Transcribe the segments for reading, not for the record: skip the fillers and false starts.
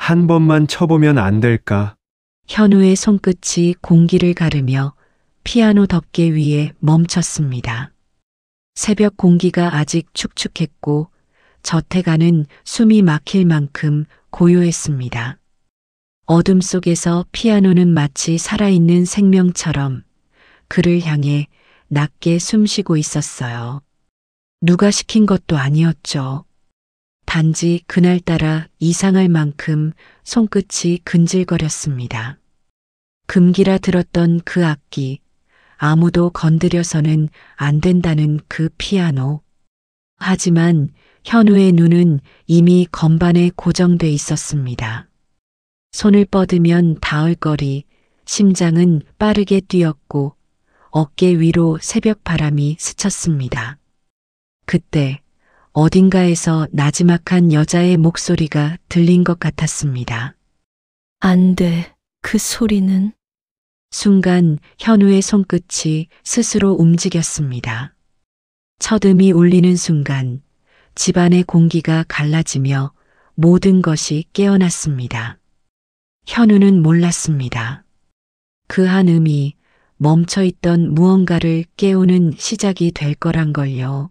한 번만 쳐보면 안 될까? 현우의 손끝이 공기를 가르며 피아노 덮개 위에 멈췄습니다. 새벽 공기가 아직 축축했고 젖에 가는 숨이 막힐 만큼 고요했습니다. 어둠 속에서 피아노는 마치 살아있는 생명처럼 그를 향해 낮게 숨쉬고 있었어요. 누가 시킨 것도 아니었죠. 단지 그날따라 이상할 만큼 손끝이 근질거렸습니다. 금기라 들었던 그 악기, 아무도 건드려서는 안 된다는 그 피아노. 하지만 현우의 눈은 이미 건반에 고정돼 있었습니다. 손을 뻗으면 닿을 거리, 심장은 빠르게 뛰었고 어깨 위로 새벽 바람이 스쳤습니다. 그때 어딘가에서 나지막한 여자의 목소리가 들린 것 같았습니다. 안 돼, 그 소리는. 순간 현우의 손끝이 스스로 움직였습니다. 첫음이 울리는 순간 집안의 공기가 갈라지며 모든 것이 깨어났습니다. 현우는 몰랐습니다. 그 한 음이 멈춰있던 무언가를 깨우는 시작이 될 거란 걸요.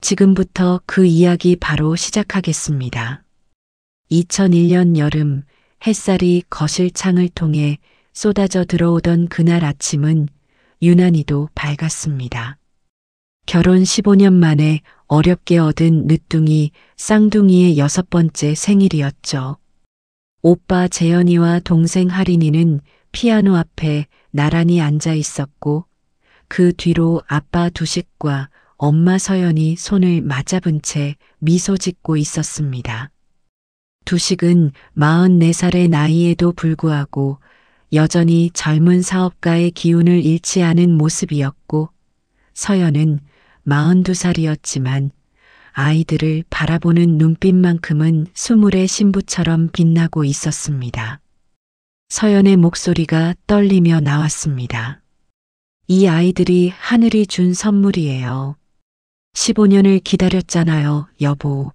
지금부터 그 이야기 바로 시작하겠습니다. 2001년 여름 햇살이 거실 창을 통해 쏟아져 들어오던 그날 아침은 유난히도 밝았습니다. 결혼 15년 만에 어렵게 얻은 늦둥이 쌍둥이의 6번째 생일이었죠. 오빠 재현이와 동생 하린이는 피아노 앞에 나란히 앉아 있었고 그 뒤로 아빠 두식과 엄마 서연이 손을 맞잡은 채 미소 짓고 있었습니다. 두식은 44살의 나이에도 불구하고 여전히 젊은 사업가의 기운을 잃지 않은 모습이었고 서연은 42살이었지만 아이들을 바라보는 눈빛만큼은 스물의 신부처럼 빛나고 있었습니다. 서연의 목소리가 떨리며 나왔습니다. 이 아이들이 하늘이 준 선물이에요. 15년을 기다렸잖아요, 여보.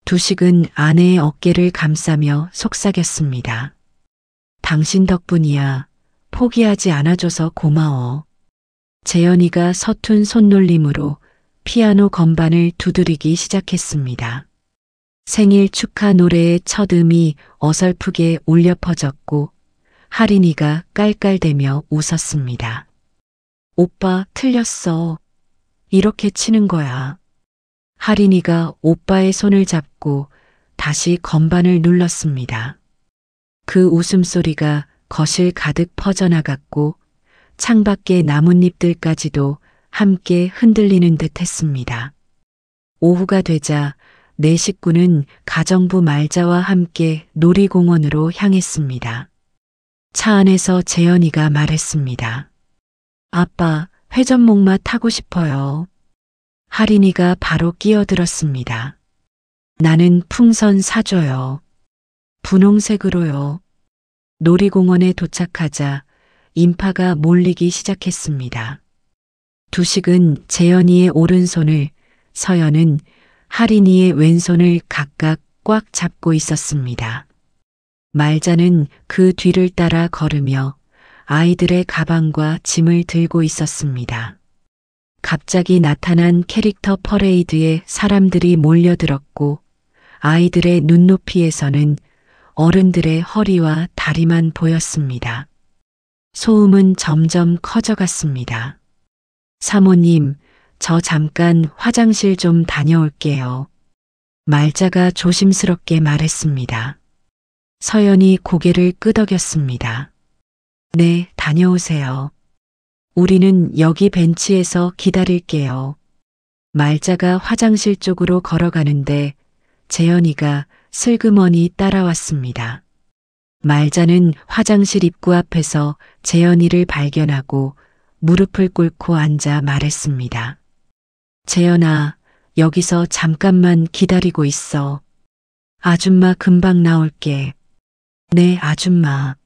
두식은 아내의 어깨를 감싸며 속삭였습니다. 당신 덕분이야. 포기하지 않아줘서 고마워. 재현이가 서툰 손놀림으로 피아노 건반을 두드리기 시작했습니다. 생일 축하 노래의 첫 음이 어설프게 울려 퍼졌고 하린이가 깔깔대며 웃었습니다. 오빠 틀렸어. 이렇게 치는 거야. 하린이가 오빠의 손을 잡고 다시 건반을 눌렀습니다. 그 웃음소리가 거실 가득 퍼져나갔고 창밖의 나뭇잎들까지도 함께 흔들리는 듯 했습니다. 오후가 되자 네 식구는 가정부 말자와 함께 놀이공원으로 향했습니다. 차 안에서 재현이가 말했습니다. 아빠, 회전목마 타고 싶어요. 하린이가 바로 끼어들었습니다. 나는 풍선 사줘요. 분홍색으로요. 놀이공원에 도착하자 인파가 몰리기 시작했습니다. 두식은 재현이의 오른손을, 서연은 하린이의 왼손을 각각 꽉 잡고 있었습니다. 말자는 그 뒤를 따라 걸으며 아이들의 가방과 짐을 들고 있었습니다. 갑자기 나타난 캐릭터 퍼레이드에 사람들이 몰려들었고 아이들의 눈높이에서는 어른들의 허리와 다리만 보였습니다. 소음은 점점 커져갔습니다. 사모님, 저 잠깐 화장실 좀 다녀올게요. 말자가 조심스럽게 말했습니다. 서연이 고개를 끄덕였습니다. 네, 다녀오세요. 우리는 여기 벤치에서 기다릴게요. 말자가 화장실 쪽으로 걸어가는데 재현이가 슬그머니 따라왔습니다. 말자는 화장실 입구 앞에서 재현이를 발견하고 무릎을 꿇고 앉아 말했습니다. 재현아, 여기서 잠깐만 기다리고 있어. 아줌마 금방 나올게. 네, 아줌마.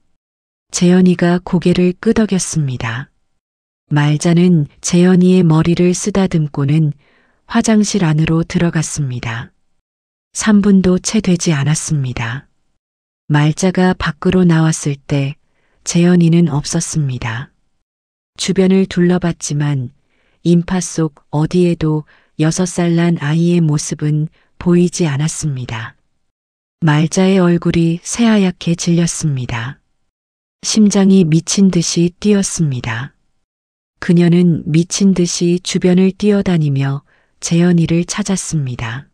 재현이가 고개를 끄덕였습니다. 말자는 재현이의 머리를 쓰다듬고는 화장실 안으로 들어갔습니다. 3분도 채 되지 않았습니다. 말자가 밖으로 나왔을 때 재현이는 없었습니다. 주변을 둘러봤지만 인파 속 어디에도 6살 난 아이의 모습은 보이지 않았습니다. 말자의 얼굴이 새하얗게 질렸습니다. 심장이 미친 듯이 뛰었습니다. 그녀는 미친 듯이 주변을 뛰어다니며 재현이를 찾았습니다.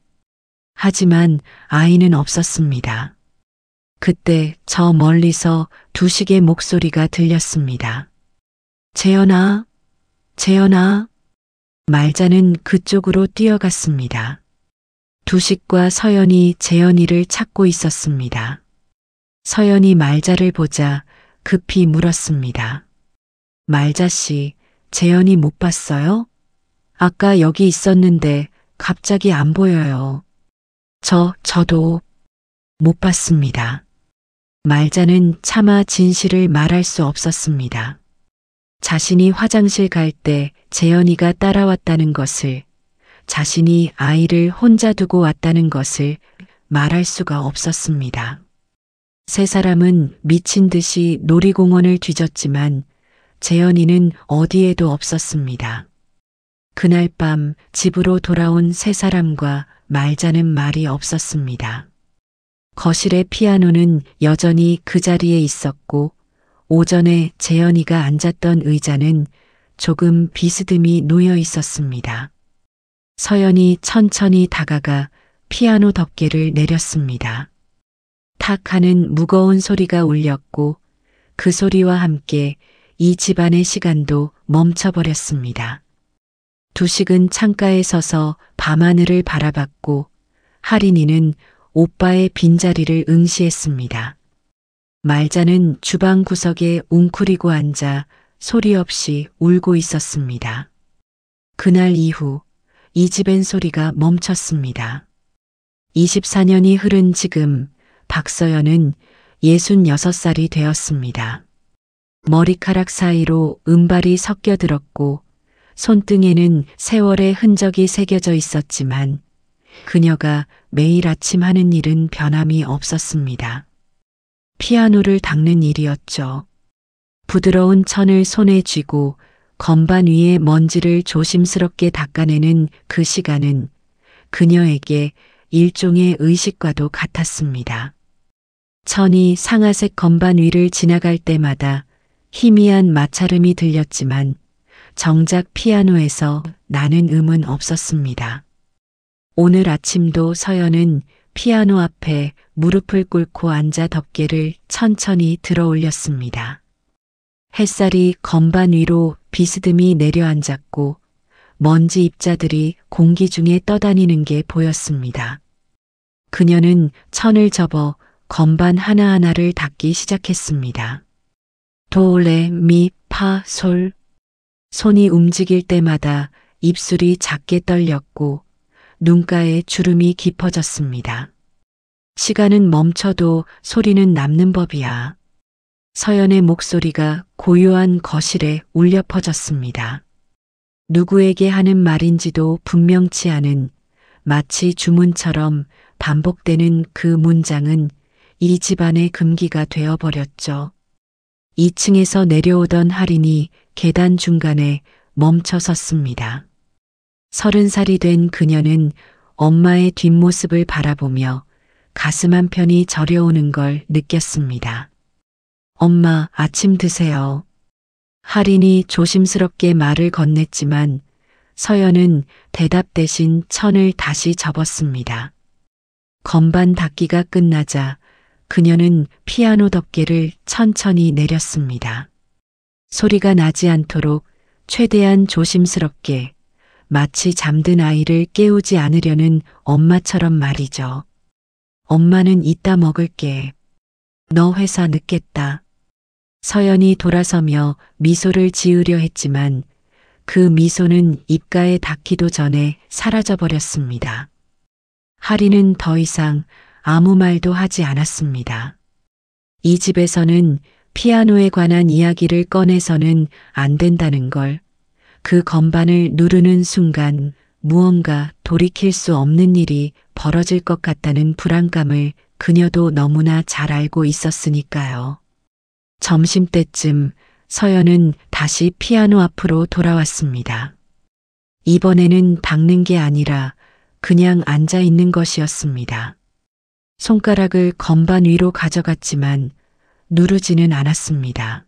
하지만 아이는 없었습니다. 그때 저 멀리서 두식의 목소리가 들렸습니다. 재현아, 재현아. 말자는 그쪽으로 뛰어갔습니다. 두식과 서연이 재현이를 찾고 있었습니다. 서연이 말자를 보자 급히 물었습니다. 말자 씨, 재현이 못 봤어요? 아까 여기 있었는데 갑자기 안 보여요. 저도 못 봤습니다. 말자는 차마 진실을 말할 수 없었습니다. 자신이 화장실 갈 때 재현이가 따라왔다는 것을, 자신이 아이를 혼자 두고 왔다는 것을 말할 수가 없었습니다. 세 사람은 미친 듯이 놀이공원을 뒤졌지만 재현이는 어디에도 없었습니다. 그날 밤 집으로 돌아온 세 사람과 말자는 말이 없었습니다. 거실의 피아노는 여전히 그 자리에 있었고 오전에 재현이가 앉았던 의자는 조금 비스듬히 놓여 있었습니다. 서연이 천천히 다가가 피아노 덮개를 내렸습니다. 탁 하는 무거운 소리가 울렸고 그 소리와 함께 이 집안의 시간도 멈춰버렸습니다. 두식은 창가에 서서 밤하늘을 바라봤고 할인이는 오빠의 빈자리를 응시했습니다. 말자는 주방 구석에 웅크리고 앉아 소리 없이 울고 있었습니다. 그날 이후 이 집엔 소리가 멈췄습니다. 24년이 흐른 지금 박서연은 66살이 되었습니다. 머리카락 사이로 은발이 섞여들었고 손등에는 세월의 흔적이 새겨져 있었지만 그녀가 매일 아침 하는 일은 변함이 없었습니다. 피아노를 닦는 일이었죠. 부드러운 천을 손에 쥐고 건반 위에 먼지를 조심스럽게 닦아내는 그 시간은 그녀에게 일종의 의식과도 같았습니다. 천이 상아색 건반 위를 지나갈 때마다 희미한 마찰음이 들렸지만 정작 피아노에서 나는 음은 없었습니다. 오늘 아침도 서연은 피아노 앞에 무릎을 꿇고 앉아 덮개를 천천히 들어 올렸습니다. 햇살이 건반 위로 비스듬히 내려앉았고 먼지 입자들이 공기 중에 떠다니는 게 보였습니다. 그녀는 천을 접어 건반 하나하나를 닦기 시작했습니다. 도, 레, 미, 파, 솔. 손이 움직일 때마다 입술이 작게 떨렸고 눈가에 주름이 깊어졌습니다. 시간은 멈춰도 소리는 남는 법이야. 서연의 목소리가 고요한 거실에 울려 퍼졌습니다. 누구에게 하는 말인지도 분명치 않은 마치 주문처럼 반복되는 그 문장은 이 집안의 금기가 되어버렸죠. 2층에서 내려오던 할인이 계단 중간에 멈춰 섰습니다. 30살이 된 그녀는 엄마의 뒷모습을 바라보며 가슴 한편이 저려오는 걸 느꼈습니다. 엄마, 아침 드세요. 할인이 조심스럽게 말을 건넸지만 서연은 대답 대신 천을 다시 접었습니다. 건반 닦기가 끝나자 그녀는 피아노 덮개를 천천히 내렸습니다. 소리가 나지 않도록 최대한 조심스럽게 마치 잠든 아이를 깨우지 않으려는 엄마처럼 말이죠. 엄마는 이따 먹을게. 너 회사 늦겠다. 서연이 돌아서며 미소를 지으려 했지만 그 미소는 입가에 닿기도 전에 사라져버렸습니다. 할인은 더 이상 아무 말도 하지 않았습니다. 이 집에서는 피아노에 관한 이야기를 꺼내서는 안 된다는 걸, 그 건반을 누르는 순간 무언가 돌이킬 수 없는 일이 벌어질 것 같다는 불안감을 그녀도 너무나 잘 알고 있었으니까요. 점심때쯤 서연은 다시 피아노 앞으로 돌아왔습니다. 이번에는 닦는 게 아니라 그냥 앉아 있는 것이었습니다. 손가락을 건반 위로 가져갔지만 누르지는 않았습니다.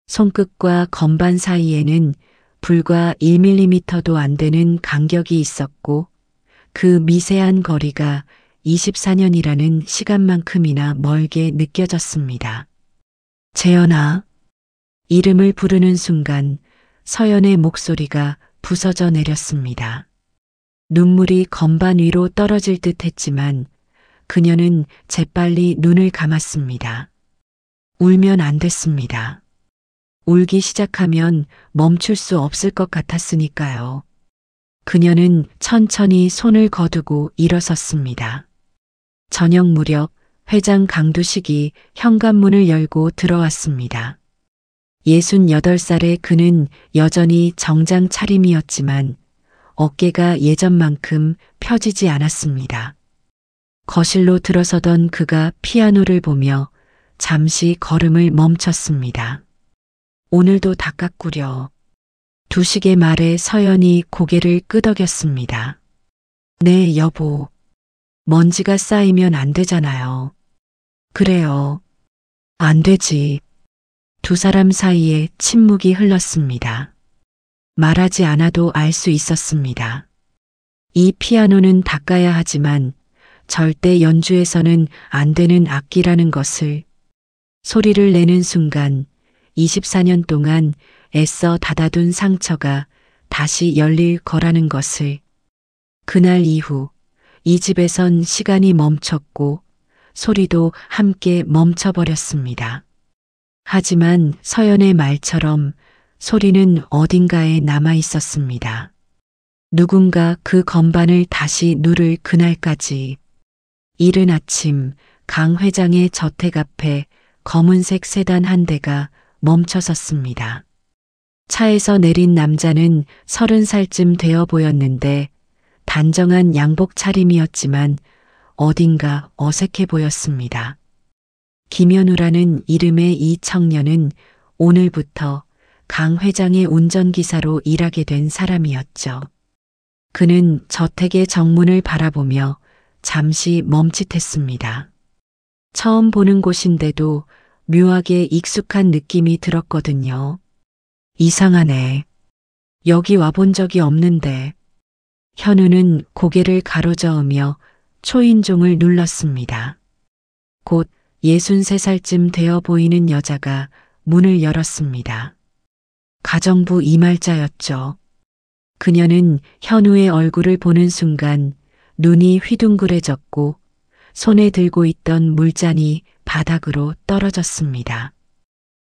손끝과 건반 사이에는 불과 1mm도 안 되는 간격이 있었고 그 미세한 거리가 24년이라는 시간만큼이나 멀게 느껴졌습니다. 재현아, 이름을 부르는 순간 서연의 목소리가 부서져 내렸습니다. 눈물이 건반 위로 떨어질 듯 했지만 그녀는 재빨리 눈을 감았습니다. 울면 안 됐습니다. 울기 시작하면 멈출 수 없을 것 같았으니까요. 그녀는 천천히 손을 거두고 일어섰습니다. 저녁 무렵 회장 강두식이 현관문을 열고 들어왔습니다. 68살의 그는 여전히 정장 차림이었지만 어깨가 예전만큼 펴지지 않았습니다. 거실로 들어서던 그가 피아노를 보며 잠시 걸음을 멈췄습니다. 오늘도 닦았구려. 두식의 말에 서연이 고개를 끄덕였습니다. 네, 여보. 먼지가 쌓이면 안 되잖아요. 그래요. 안 되지. 두 사람 사이에 침묵이 흘렀습니다. 말하지 않아도 알 수 있었습니다. 이 피아노는 닦아야 하지만 절대 연주해서는 안 되는 악기라는 것을. 소리를 내는 순간 24년 동안 애써 닫아둔 상처가 다시 열릴 거라는 것을. 그날 이후 이 집에선 시간이 멈췄고 소리도 함께 멈춰버렸습니다. 하지만 서연의 말처럼 소리는 어딘가에 남아 있었습니다. 누군가 그 건반을 다시 누를 그날까지. 이른 아침 강 회장의 저택 앞에 검은색 세단 한 대가 멈춰섰습니다. 차에서 내린 남자는 30살쯤 되어 보였는데 단정한 양복 차림이었지만 어딘가 어색해 보였습니다. 김현우라는 이름의 이 청년은 오늘부터 강 회장의 운전기사로 일하게 된 사람이었죠. 그는 저택의 정문을 바라보며 잠시 멈칫했습니다. 처음 보는 곳인데도 묘하게 익숙한 느낌이 들었거든요. 이상하네. 여기 와본 적이 없는데. 현우는 고개를 가로저으며 초인종을 눌렀습니다. 곧 63살쯤 되어 보이는 여자가 문을 열었습니다. 가정부 이말자였죠. 그녀는 현우의 얼굴을 보는 순간 눈이 휘둥그레졌고 손에 들고 있던 물잔이 바닥으로 떨어졌습니다.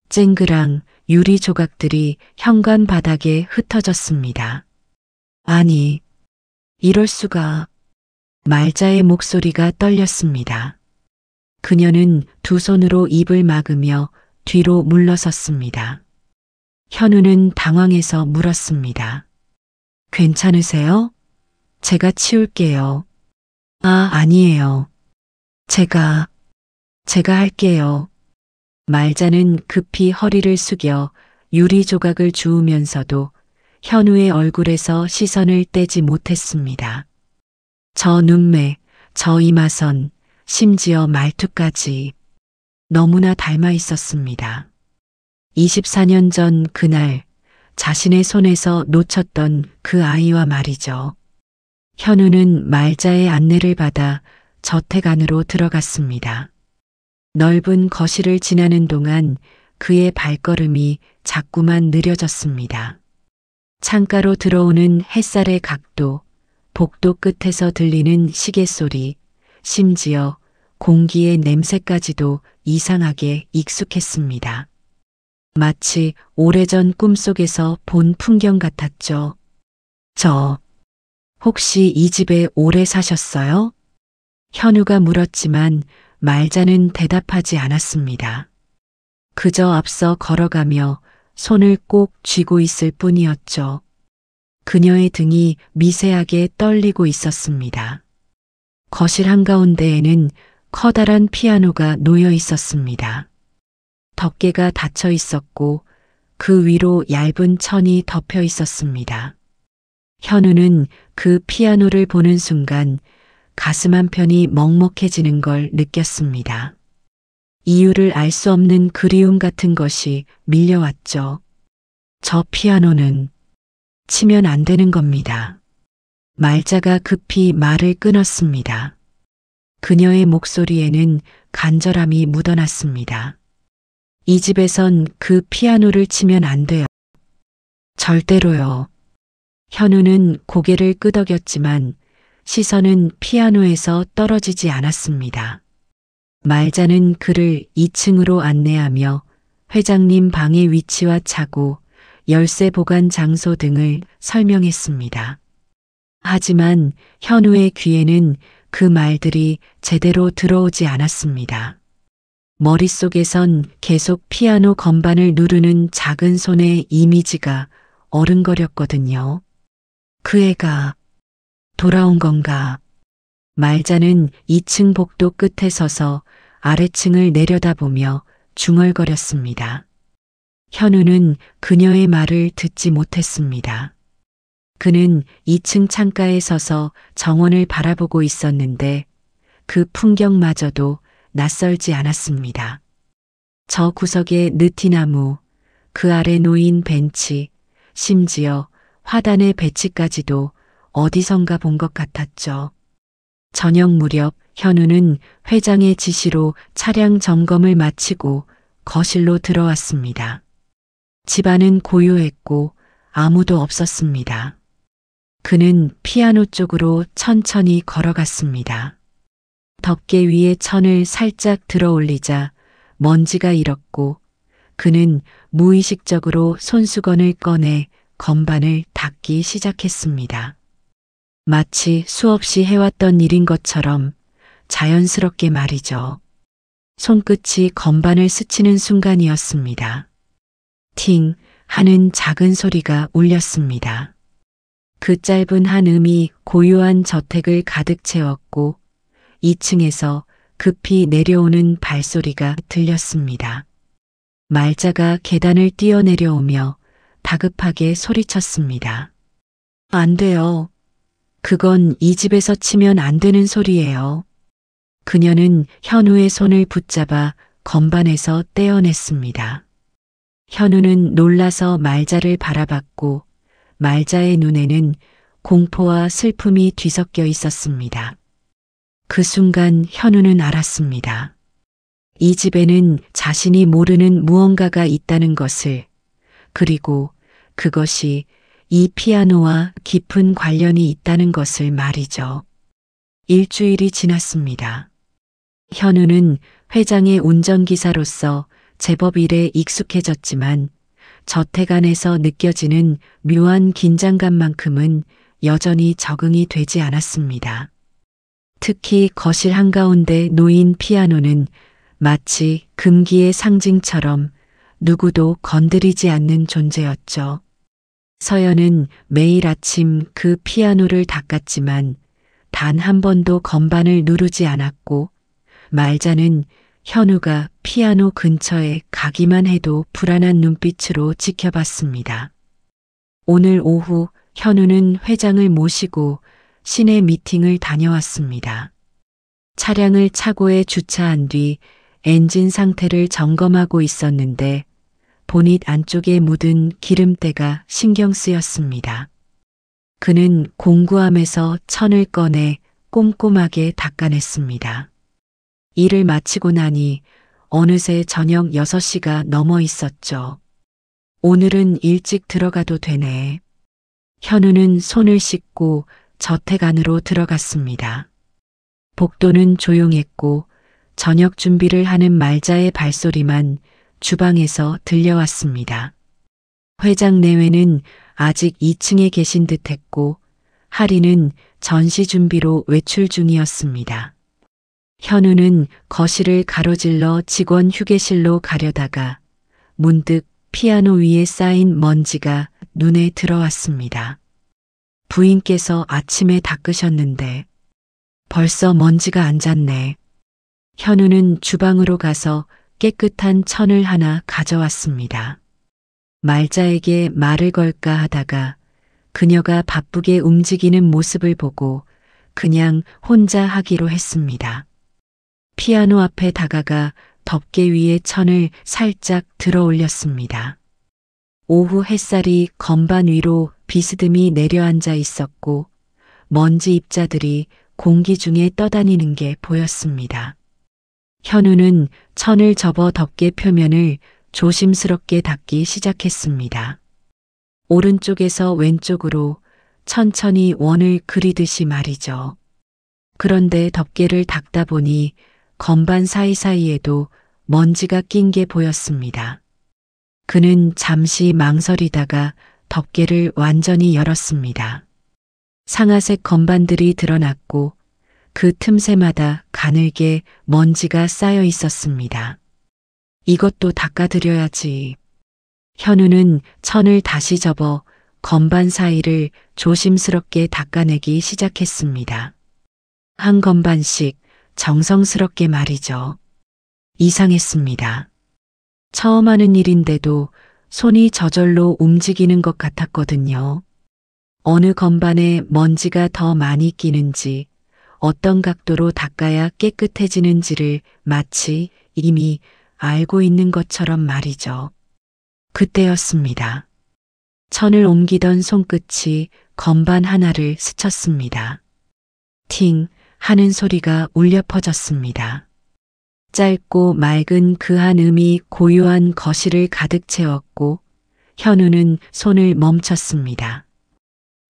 쨍그랑 유리 조각들이 현관 바닥에 흩어졌습니다. 아니, 이럴 수가. 말자의 목소리가 떨렸습니다. 그녀는 두 손으로 입을 막으며 뒤로 물러섰습니다. 현우는 당황해서 물었습니다. 괜찮으세요? 제가 치울게요. 아, 아니에요. 제가 할게요. 말자는 급히 허리를 숙여 유리 조각을 주우면서도 현우의 얼굴에서 시선을 떼지 못했습니다. 저 눈매, 저 이마선, 심지어 말투까지 너무나 닮아 있었습니다. 24년 전 그날 자신의 손에서 놓쳤던 그 아이와 말이죠. 현우는 말자의 안내를 받아 저택 안으로 들어갔습니다. 넓은 거실을 지나는 동안 그의 발걸음이 자꾸만 느려졌습니다. 창가로 들어오는 햇살의 각도, 복도 끝에서 들리는 시계 소리, 심지어 공기의 냄새까지도 이상하게 익숙했습니다. 마치 오래전 꿈속에서 본 풍경 같았죠. 혹시 이 집에 오래 사셨어요? 현우가 물었지만 말자는 대답하지 않았습니다. 그저 앞서 걸어가며 손을 꼭 쥐고 있을 뿐이었죠. 그녀의 등이 미세하게 떨리고 있었습니다. 거실 한가운데에는 커다란 피아노가 놓여 있었습니다. 덮개가 닫혀 있었고 그 위로 얇은 천이 덮여 있었습니다. 현우는 그 피아노를 보는 순간 가슴 한편이 먹먹해지는 걸 느꼈습니다. 이유를 알 수 없는 그리움 같은 것이 밀려왔죠. 저 피아노는 치면 안 되는 겁니다. 말자가 급히 말을 끊었습니다. 그녀의 목소리에는 간절함이 묻어났습니다. 이 집에선 그 피아노를 치면 안 돼요. 절대로요. 현우는 고개를 끄덕였지만 시선은 피아노에서 떨어지지 않았습니다. 말자는 그를 2층으로 안내하며 회장님 방의 위치와 차고, 열쇠 보관 장소 등을 설명했습니다. 하지만 현우의 귀에는 그 말들이 제대로 들어오지 않았습니다. 머릿속에선 계속 피아노 건반을 누르는 작은 손의 이미지가 어른거렸거든요. 그 애가 돌아온 건가? 말자는 2층 복도 끝에 서서 아래층을 내려다보며 중얼거렸습니다. 현우는 그녀의 말을 듣지 못했습니다. 그는 2층 창가에 서서 정원을 바라보고 있었는데 그 풍경마저도 낯설지 않았습니다. 저 구석의 느티나무, 그 아래 놓인 벤치, 심지어 화단의 배치까지도 어디선가 본 것 같았죠. 저녁 무렵 현우는 회장의 지시로 차량 점검을 마치고 거실로 들어왔습니다. 집안은 고요했고 아무도 없었습니다. 그는 피아노 쪽으로 천천히 걸어갔습니다. 덮개 위에 천을 살짝 들어 올리자 먼지가 일었고 그는 무의식적으로 손수건을 꺼내 건반을 닦기 시작했습니다. 마치 수없이 해왔던 일인 것처럼 자연스럽게 말이죠. 손끝이 건반을 스치는 순간이었습니다. 팅 하는 작은 소리가 울렸습니다. 그 짧은 한 음이 고요한 저택을 가득 채웠고 2층에서 급히 내려오는 발소리가 들렸습니다. 말자가 계단을 뛰어내려오며 다급하게 소리쳤습니다. 안 돼요. 그건 이 집에서 치면 안 되는 소리예요. 그녀는 현우의 손을 붙잡아 건반에서 떼어냈습니다. 현우는 놀라서 말자를 바라봤고 말자의 눈에는 공포와 슬픔이 뒤섞여 있었습니다. 그 순간 현우는 알았습니다. 이 집에는 자신이 모르는 무언가가 있다는 것을, 그리고 그것이 이 피아노와 깊은 관련이 있다는 것을 말이죠. 일주일이 지났습니다. 현우는 회장의 운전기사로서 제법 일에 익숙해졌지만 저택 안에서 느껴지는 묘한 긴장감만큼은 여전히 적응이 되지 않았습니다. 특히 거실 한가운데 놓인 피아노는 마치 금기의 상징처럼 누구도 건드리지 않는 존재였죠. 서연은 매일 아침 그 피아노를 닦았지만 단 한 번도 건반을 누르지 않았고 말자는 현우가 피아노 근처에 가기만 해도 불안한 눈빛으로 지켜봤습니다. 오늘 오후 현우는 회장을 모시고 시내 미팅을 다녀왔습니다. 차량을 차고에 주차한 뒤 엔진 상태를 점검하고 있었는데 보닛 안쪽에 묻은 기름때가 신경 쓰였습니다. 그는 공구함에서 천을 꺼내 꼼꼼하게 닦아냈습니다. 일을 마치고 나니 어느새 저녁 6시가 넘어 있었죠. 오늘은 일찍 들어가도 되네. 현우는 손을 씻고 저택 안으로 들어갔습니다. 복도는 조용했고 저녁 준비를 하는 말자의 발소리만 주방에서 들려왔습니다. 회장 내외는 아직 2층에 계신 듯했고 하리는 전시 준비로 외출 중이었습니다. 현우는 거실을 가로질러 직원 휴게실로 가려다가 문득 피아노 위에 쌓인 먼지가 눈에 들어왔습니다. 부인께서 아침에 닦으셨는데 벌써 먼지가 앉았네. 현우는 주방으로 가서 깨끗한 천을 하나 가져왔습니다. 말자에게 말을 걸까 하다가 그녀가 바쁘게 움직이는 모습을 보고 그냥 혼자 하기로 했습니다. 피아노 앞에 다가가 덮개 위에 천을 살짝 들어 올렸습니다. 오후 햇살이 건반 위로 비스듬히 내려앉아 있었고 먼지 입자들이 공기 중에 떠다니는 게 보였습니다. 현우는 천을 접어 덮개 표면을 조심스럽게 닦기 시작했습니다. 오른쪽에서 왼쪽으로 천천히 원을 그리듯이 말이죠. 그런데 덮개를 닦다 보니 건반 사이사이에도 먼지가 낀 게 보였습니다. 그는 잠시 망설이다가 덮개를 완전히 열었습니다. 상아색 건반들이 드러났고 그 틈새마다 가늘게 먼지가 쌓여 있었습니다. 이것도 닦아드려야지. 현우는 천을 다시 접어 건반 사이를 조심스럽게 닦아내기 시작했습니다. 한 건반씩 정성스럽게 말이죠. 이상했습니다. 처음 하는 일인데도 손이 저절로 움직이는 것 같았거든요. 어느 건반에 먼지가 더 많이 끼는지, 어떤 각도로 닦아야 깨끗해지는지를 마치 이미 알고 있는 것처럼 말이죠. 그때였습니다. 천을 옮기던 손끝이 건반 하나를 스쳤습니다. 팅 하는 소리가 울려 퍼졌습니다. 짧고 맑은 그 한 음이 고요한 거실을 가득 채웠고 현우는 손을 멈췄습니다.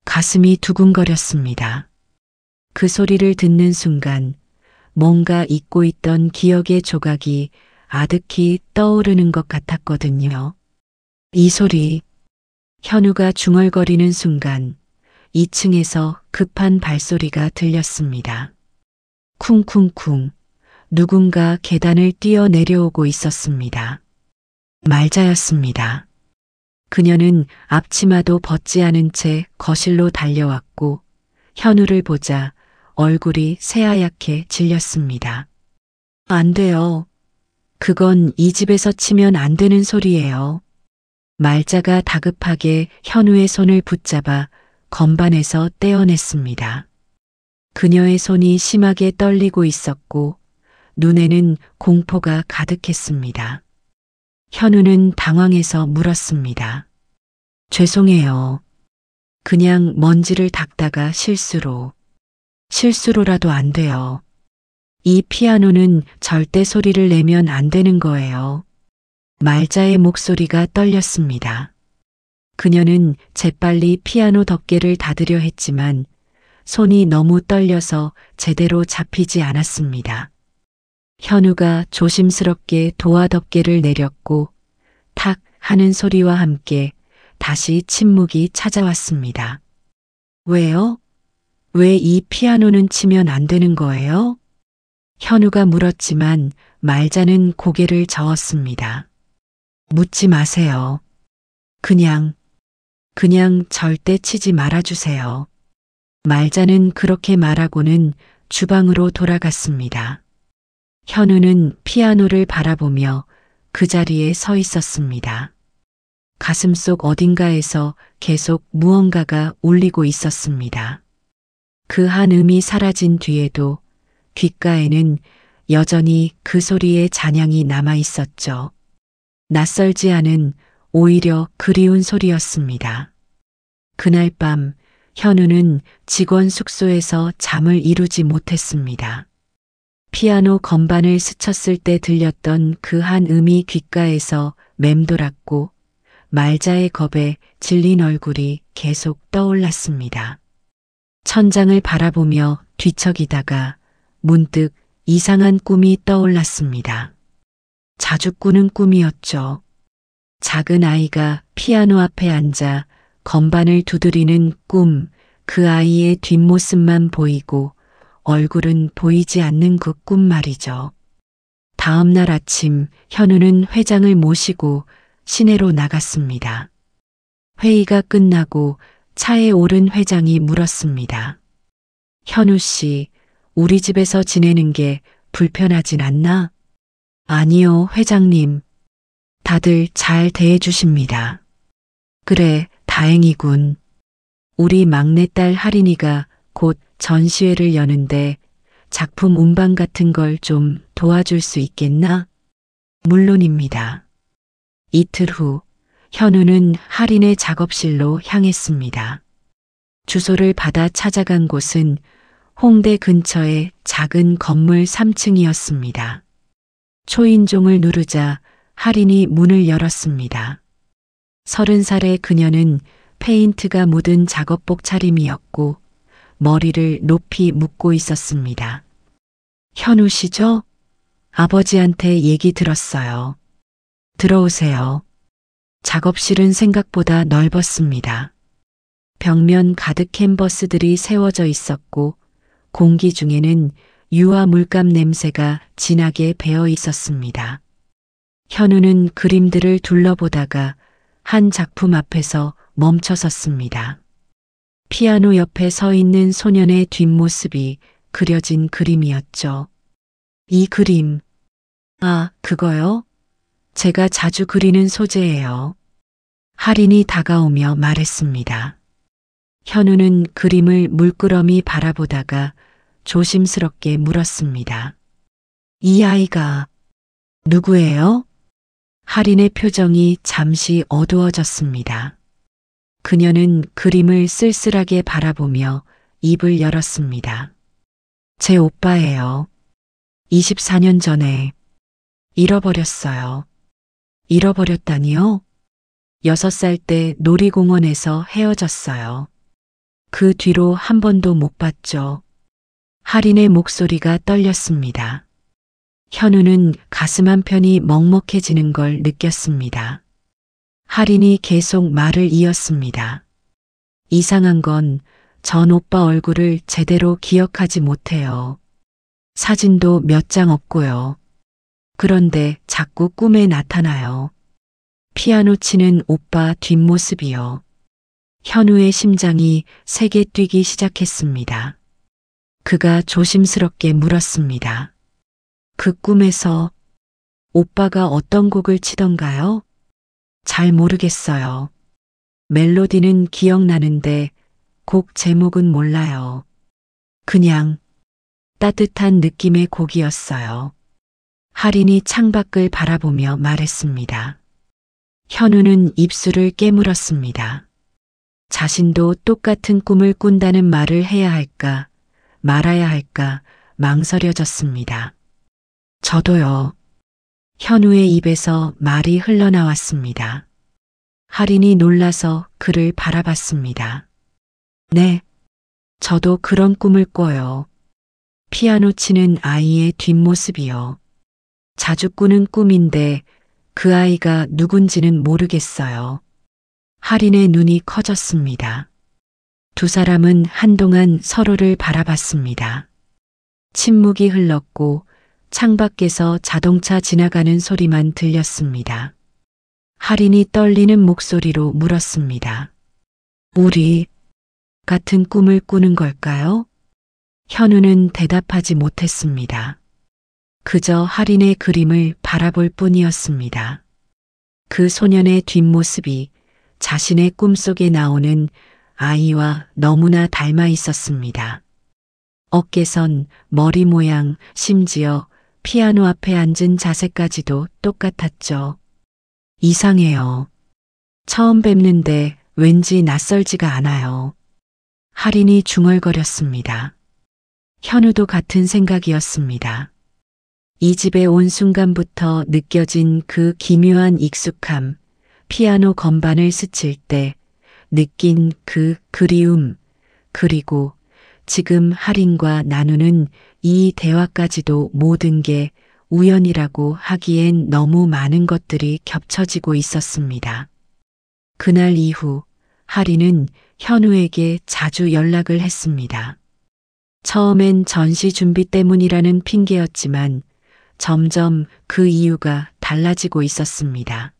가슴이 두근거렸습니다. 그 소리를 듣는 순간 뭔가 잊고 있던 기억의 조각이 아득히 떠오르는 것 같았거든요. 이 소리, 현우가 중얼거리는 순간 2층에서 급한 발소리가 들렸습니다. 쿵쿵쿵, 누군가 계단을 뛰어 내려오고 있었습니다. 말자였습니다. 그녀는 앞치마도 벗지 않은 채 거실로 달려왔고 현우를 보자 얼굴이 새하얗게 질렸습니다. 안 돼요. 그건 이 집에서 치면 안 되는 소리예요. 말자가 다급하게 현우의 손을 붙잡아 건반에서 떼어냈습니다. 그녀의 손이 심하게 떨리고 있었고 눈에는 공포가 가득했습니다. 현우는 당황해서 물었습니다. 죄송해요. 그냥 먼지를 닦다가 실수로라도 안 돼요. 이 피아노는 절대 소리를 내면 안 되는 거예요. 말자의 목소리가 떨렸습니다. 그녀는 재빨리 피아노 덮개를 닫으려 했지만 손이 너무 떨려서 제대로 잡히지 않았습니다. 현우가 조심스럽게 도화 덮개를 내렸고 탁 하는 소리와 함께 다시 침묵이 찾아왔습니다. 왜요? 왜 이 피아노는 치면 안 되는 거예요? 현우가 물었지만 말자는 고개를 저었습니다. 묻지 마세요. 그냥 절대 치지 말아주세요. 말자는 그렇게 말하고는 주방으로 돌아갔습니다. 현우는 피아노를 바라보며 그 자리에 서 있었습니다. 가슴속 어딘가에서 계속 무언가가 울리고 있었습니다. 그 한 음이 사라진 뒤에도 귓가에는 여전히 그 소리의 잔향이 남아 있었죠. 낯설지 않은 오히려 그리운 소리였습니다. 그날 밤 현우는 직원 숙소에서 잠을 이루지 못했습니다. 피아노 건반을 스쳤을 때 들렸던 그 한 음이 귓가에서 맴돌았고 말자의 겁에 질린 얼굴이 계속 떠올랐습니다. 천장을 바라보며 뒤척이다가 문득 이상한 꿈이 떠올랐습니다. 자주 꾸는 꿈이었죠. 작은 아이가 피아노 앞에 앉아 건반을 두드리는 꿈, 그 아이의 뒷모습만 보이고 얼굴은 보이지 않는 그 꿈 말이죠. 다음 날 아침 현우는 회장을 모시고 시내로 나갔습니다. 회의가 끝나고 차에 오른 회장이 물었습니다. 현우 씨, 우리 집에서 지내는 게 불편하진 않나? 아니요, 회장님. 다들 잘 대해주십니다. 그래, 다행이군. 우리 막내딸 할인이가 곧 전시회를 여는데 작품 운반 같은 걸 좀 도와줄 수 있겠나? 물론입니다. 이틀 후, 현우는 할인의 작업실로 향했습니다. 주소를 받아 찾아간 곳은 홍대 근처의 작은 건물 3층이었습니다. 초인종을 누르자 할인이 문을 열었습니다. 30살의 그녀는 페인트가 묻은 작업복 차림이었고 머리를 높이 묶고 있었습니다. 현우 씨죠? 아버지한테 얘기 들었어요. 들어오세요. 작업실은 생각보다 넓었습니다. 벽면 가득 캔버스들이 세워져 있었고 공기 중에는 유화 물감 냄새가 진하게 배어 있었습니다. 현우는 그림들을 둘러보다가 한 작품 앞에서 멈춰 섰습니다. 피아노 옆에 서 있는 소년의 뒷모습이 그려진 그림이었죠. 이 그림. 아, 그거요? 제가 자주 그리는 소재예요. 할인이 다가오며 말했습니다. 현우는 그림을 물끄러미 바라보다가 조심스럽게 물었습니다. 이 아이가 누구예요? 할인의 표정이 잠시 어두워졌습니다. 그녀는 그림을 쓸쓸하게 바라보며 입을 열었습니다. 제 오빠예요. 24년 전에 잃어버렸어요. 잃어버렸다니요? 6살 때 놀이공원에서 헤어졌어요. 그 뒤로 한 번도 못 봤죠. 할인의 목소리가 떨렸습니다. 현우는 가슴 한편이 먹먹해지는 걸 느꼈습니다. 할인이 계속 말을 이었습니다. 이상한 건 전 오빠 얼굴을 제대로 기억하지 못해요. 사진도 몇 장 없고요. 그런데 자꾸 꿈에 나타나요. 피아노 치는 오빠 뒷모습이요. 현우의 심장이 세게 뛰기 시작했습니다. 그가 조심스럽게 물었습니다. 그 꿈에서 오빠가 어떤 곡을 치던가요? 잘 모르겠어요. 멜로디는 기억나는데 곡 제목은 몰라요. 그냥 따뜻한 느낌의 곡이었어요. 할인이 창밖을 바라보며 말했습니다. 현우는 입술을 깨물었습니다. 자신도 똑같은 꿈을 꾼다는 말을 해야 할까, 말아야 할까 망설여졌습니다. 저도요. 현우의 입에서 말이 흘러나왔습니다. 할인이 놀라서 그를 바라봤습니다. 네, 저도 그런 꿈을 꿔요. 피아노 치는 아이의 뒷모습이요. 자주 꾸는 꿈인데 그 아이가 누군지는 모르겠어요. 할인의 눈이 커졌습니다. 두 사람은 한동안 서로를 바라봤습니다. 침묵이 흘렀고 창밖에서 자동차 지나가는 소리만 들렸습니다. 할인이 떨리는 목소리로 물었습니다. 우리 같은 꿈을 꾸는 걸까요? 현우는 대답하지 못했습니다. 그저 할인의 그림을 바라볼 뿐이었습니다. 그 소년의 뒷모습이 자신의 꿈속에 나오는 아이와 너무나 닮아 있었습니다. 어깨선, 머리 모양, 심지어 피아노 앞에 앉은 자세까지도 똑같았죠. 이상해요. 처음 뵙는데 왠지 낯설지가 않아요. 할인이 중얼거렸습니다. 현우도 같은 생각이었습니다. 이 집에 온 순간부터 느껴진 그 기묘한 익숙함, 피아노 건반을 스칠 때 느낀 그 그리움, 그리고 지금 할인과 나누는 이 대화까지도 모든 게 우연이라고 하기엔 너무 많은 것들이 겹쳐지고 있었습니다. 그날 이후 할인은 현우에게 자주 연락을 했습니다. 처음엔 전시 준비 때문이라는 핑계였지만 점점 그 이유가 달라지고 있었습니다.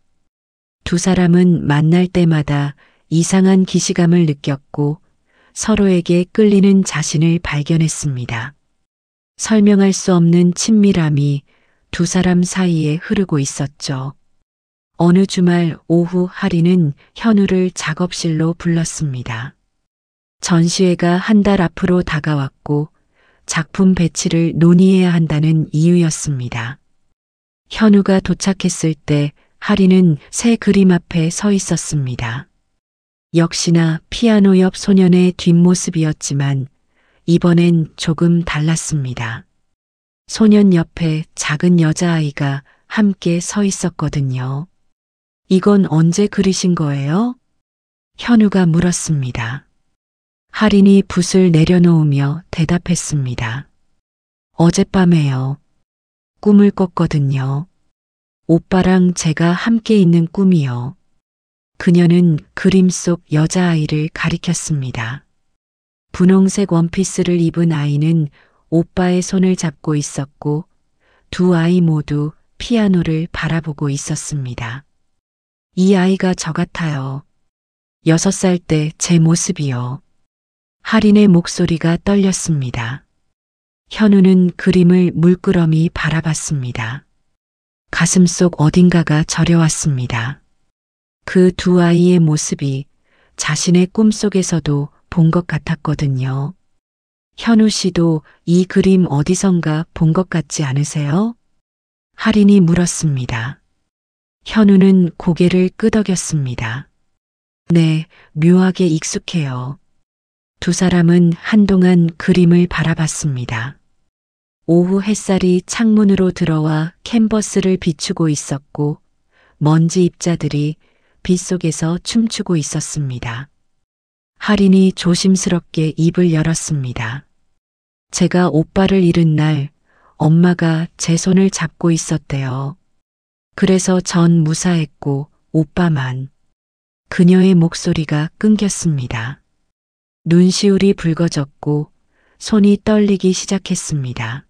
두 사람은 만날 때마다 이상한 기시감을 느꼈고 서로에게 끌리는 자신을 발견했습니다. 설명할 수 없는 친밀함이 두 사람 사이에 흐르고 있었죠. 어느 주말 오후 하리는 현우를 작업실로 불렀습니다. 전시회가 한 달 앞으로 다가왔고 작품 배치를 논의해야 한다는 이유였습니다. 현우가 도착했을 때 하리는 새 그림 앞에 서 있었습니다. 역시나 피아노 옆 소년의 뒷모습이었지만 이번엔 조금 달랐습니다. 소년 옆에 작은 여자아이가 함께 서 있었거든요. 이건 언제 그리신 거예요? 현우가 물었습니다. 하린이 붓을 내려놓으며 대답했습니다. 어젯밤에요. 꿈을 꿨거든요. 오빠랑 제가 함께 있는 꿈이요. 그녀는 그림 속 여자아이를 가리켰습니다. 분홍색 원피스를 입은 아이는 오빠의 손을 잡고 있었고 두 아이 모두 피아노를 바라보고 있었습니다. 이 아이가 저 같아요. 6살 때 제 모습이요. 하린의 목소리가 떨렸습니다. 현우는 그림을 물끄러미 바라봤습니다. 가슴속 어딘가가 저려왔습니다. 그 두 아이의 모습이 자신의 꿈속에서도 본 것 같았거든요. 현우 씨도 이 그림 어디선가 본 것 같지 않으세요? 하린이 물었습니다. 현우는 고개를 끄덕였습니다. 네, 묘하게 익숙해요. 두 사람은 한동안 그림을 바라봤습니다. 오후 햇살이 창문으로 들어와 캔버스를 비추고 있었고 먼지 입자들이 빛 속에서 춤추고 있었습니다. 하린이 조심스럽게 입을 열었습니다. 제가 오빠를 잃은 날 엄마가 제 손을 잡고 있었대요. 그래서 전 무사했고 오빠만. 그녀의 목소리가 끊겼습니다. 눈시울이 붉어졌고 손이 떨리기 시작했습니다.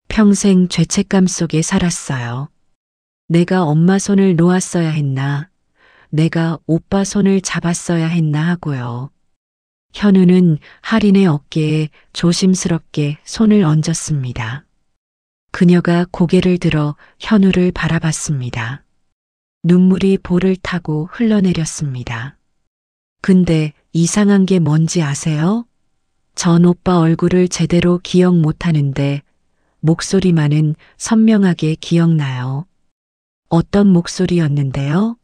평생 죄책감 속에 살았어요. 내가 엄마 손을 놓았어야 했나, 내가 오빠 손을 잡았어야 했나 하고요. 현우는 하린의 어깨에 조심스럽게 손을 얹었습니다. 그녀가 고개를 들어 현우를 바라봤습니다. 눈물이 볼을 타고 흘러내렸습니다. 근데 이상한 게 뭔지 아세요? 전 오빠 얼굴을 제대로 기억 못하는데 목소리만은 선명하게 기억나요. 어떤 목소리였는데요?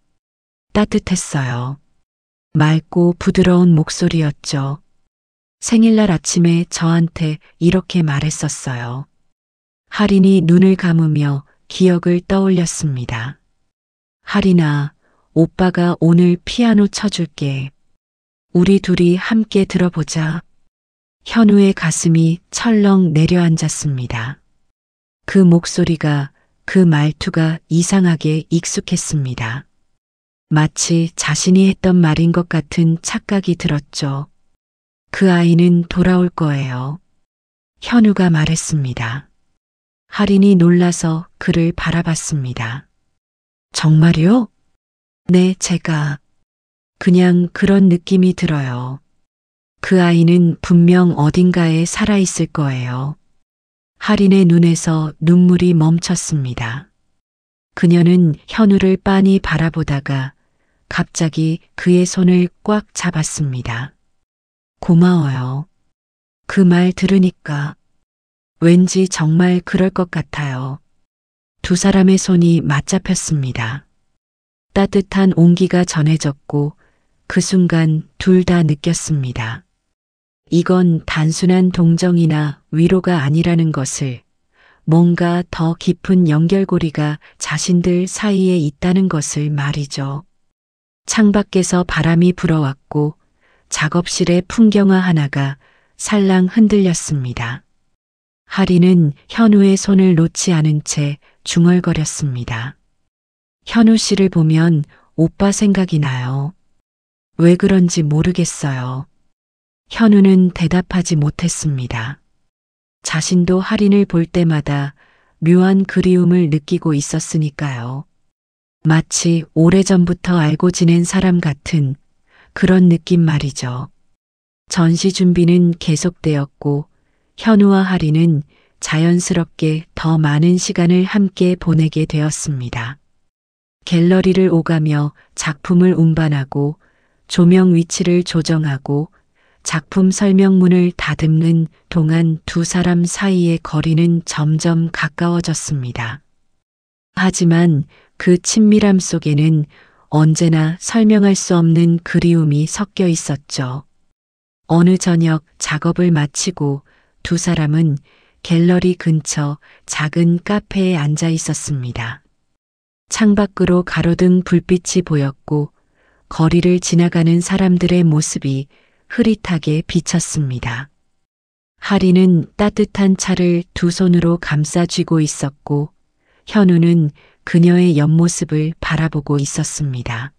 따뜻했어요. 맑고 부드러운 목소리였죠. 생일날 아침에 저한테 이렇게 말했었어요. 하린이 눈을 감으며 기억을 떠올렸습니다. 하린아, 오빠가 오늘 피아노 쳐줄게. 우리 둘이 함께 들어보자. 현우의 가슴이 철렁 내려앉았습니다. 그 목소리가, 그 말투가 이상하게 익숙했습니다. 마치 자신이 했던 말인 것 같은 착각이 들었죠. 그 아이는 돌아올 거예요. 현우가 말했습니다. 하린이 놀라서 그를 바라봤습니다. 정말요? 네, 제가. 그냥 그런 느낌이 들어요. 그 아이는 분명 어딘가에 살아있을 거예요. 하린의 눈에서 눈물이 멈췄습니다. 그녀는 현우를 빤히 바라보다가 갑자기 그의 손을 꽉 잡았습니다. 고마워요. 그 말 들으니까 왠지 정말 그럴 것 같아요. 두 사람의 손이 맞잡혔습니다. 따뜻한 온기가 전해졌고 그 순간 둘 다 느꼈습니다. 이건 단순한 동정이나 위로가 아니라는 것을, 뭔가 더 깊은 연결고리가 자신들 사이에 있다는 것을 말이죠. 창밖에서 바람이 불어왔고 작업실의 풍경화 하나가 살랑 흔들렸습니다. 하린은 현우의 손을 놓지 않은 채 중얼거렸습니다. 현우 씨를 보면 오빠 생각이 나요. 왜 그런지 모르겠어요. 현우는 대답하지 못했습니다. 자신도 하린을 볼 때마다 묘한 그리움을 느끼고 있었으니까요. 마치 오래전부터 알고 지낸 사람 같은 그런 느낌 말이죠. 전시 준비는 계속되었고 현우와 하린은 자연스럽게 더 많은 시간을 함께 보내게 되었습니다. 갤러리를 오가며 작품을 운반하고 조명 위치를 조정하고 작품 설명문을 다듬는 동안 두 사람 사이의 거리는 점점 가까워졌습니다. 하지만 그 친밀함 속에는 언제나 설명할 수 없는 그리움이 섞여 있었죠. 어느 저녁 작업을 마치고 두 사람은 갤러리 근처 작은 카페에 앉아 있었습니다. 창밖으로 가로등 불빛이 보였고 거리를 지나가는 사람들의 모습이 흐릿하게 비쳤습니다. 하리는 따뜻한 차를 두 손으로 감싸 쥐고 있었고 현우는 그녀의 옆모습을 바라보고 있었습니다.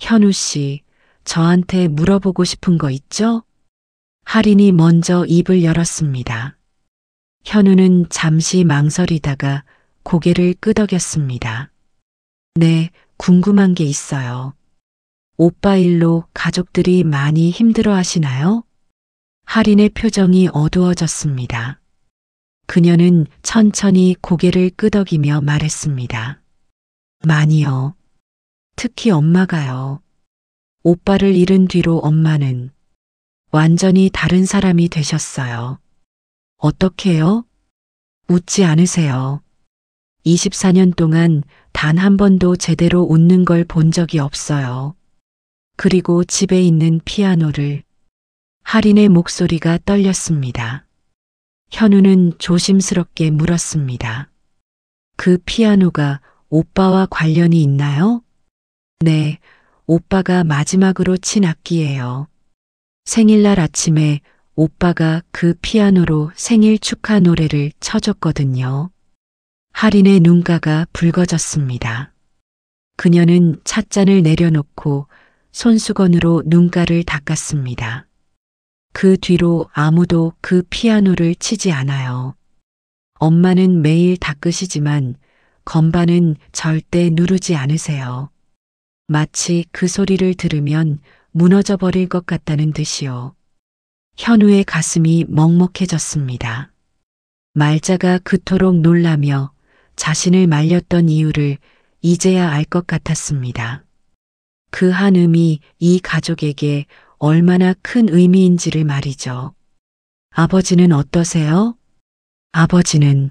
현우 씨, 저한테 물어보고 싶은 거 있죠? 하린이 먼저 입을 열었습니다. 현우는 잠시 망설이다가 고개를 끄덕였습니다. 네, 궁금한 게 있어요. 오빠 일로 가족들이 많이 힘들어 하시나요? 하린의 표정이 어두워졌습니다. 그녀는 천천히 고개를 끄덕이며 말했습니다. 많이요. 특히 엄마가요. 오빠를 잃은 뒤로 엄마는 완전히 다른 사람이 되셨어요. 어떻게요? 웃지 않으세요. 24년 동안 단 한 번도 제대로 웃는 걸 본 적이 없어요. 그리고 집에 있는 피아노를. 하린의 목소리가 떨렸습니다. 현우는 조심스럽게 물었습니다. 그 피아노가 오빠와 관련이 있나요? 네, 오빠가 마지막으로 친 악기예요. 생일날 아침에 오빠가 그 피아노로 생일 축하 노래를 쳐줬거든요. 하린의 눈가가 붉어졌습니다. 그녀는 찻잔을 내려놓고 손수건으로 눈가를 닦았습니다. 그 뒤로 아무도 그 피아노를 치지 않아요. 엄마는 매일 닦으시지만 건반은 절대 누르지 않으세요. 마치 그 소리를 들으면 무너져 버릴 것 같다는 듯이요. 현우의 가슴이 먹먹해졌습니다. 말자가 그토록 놀라며 자신을 말렸던 이유를 이제야 알 것 같았습니다. 그 한음이 이 가족에게 얼마나 큰 의미인지를 말이죠. 아버지는 어떠세요? 아버지는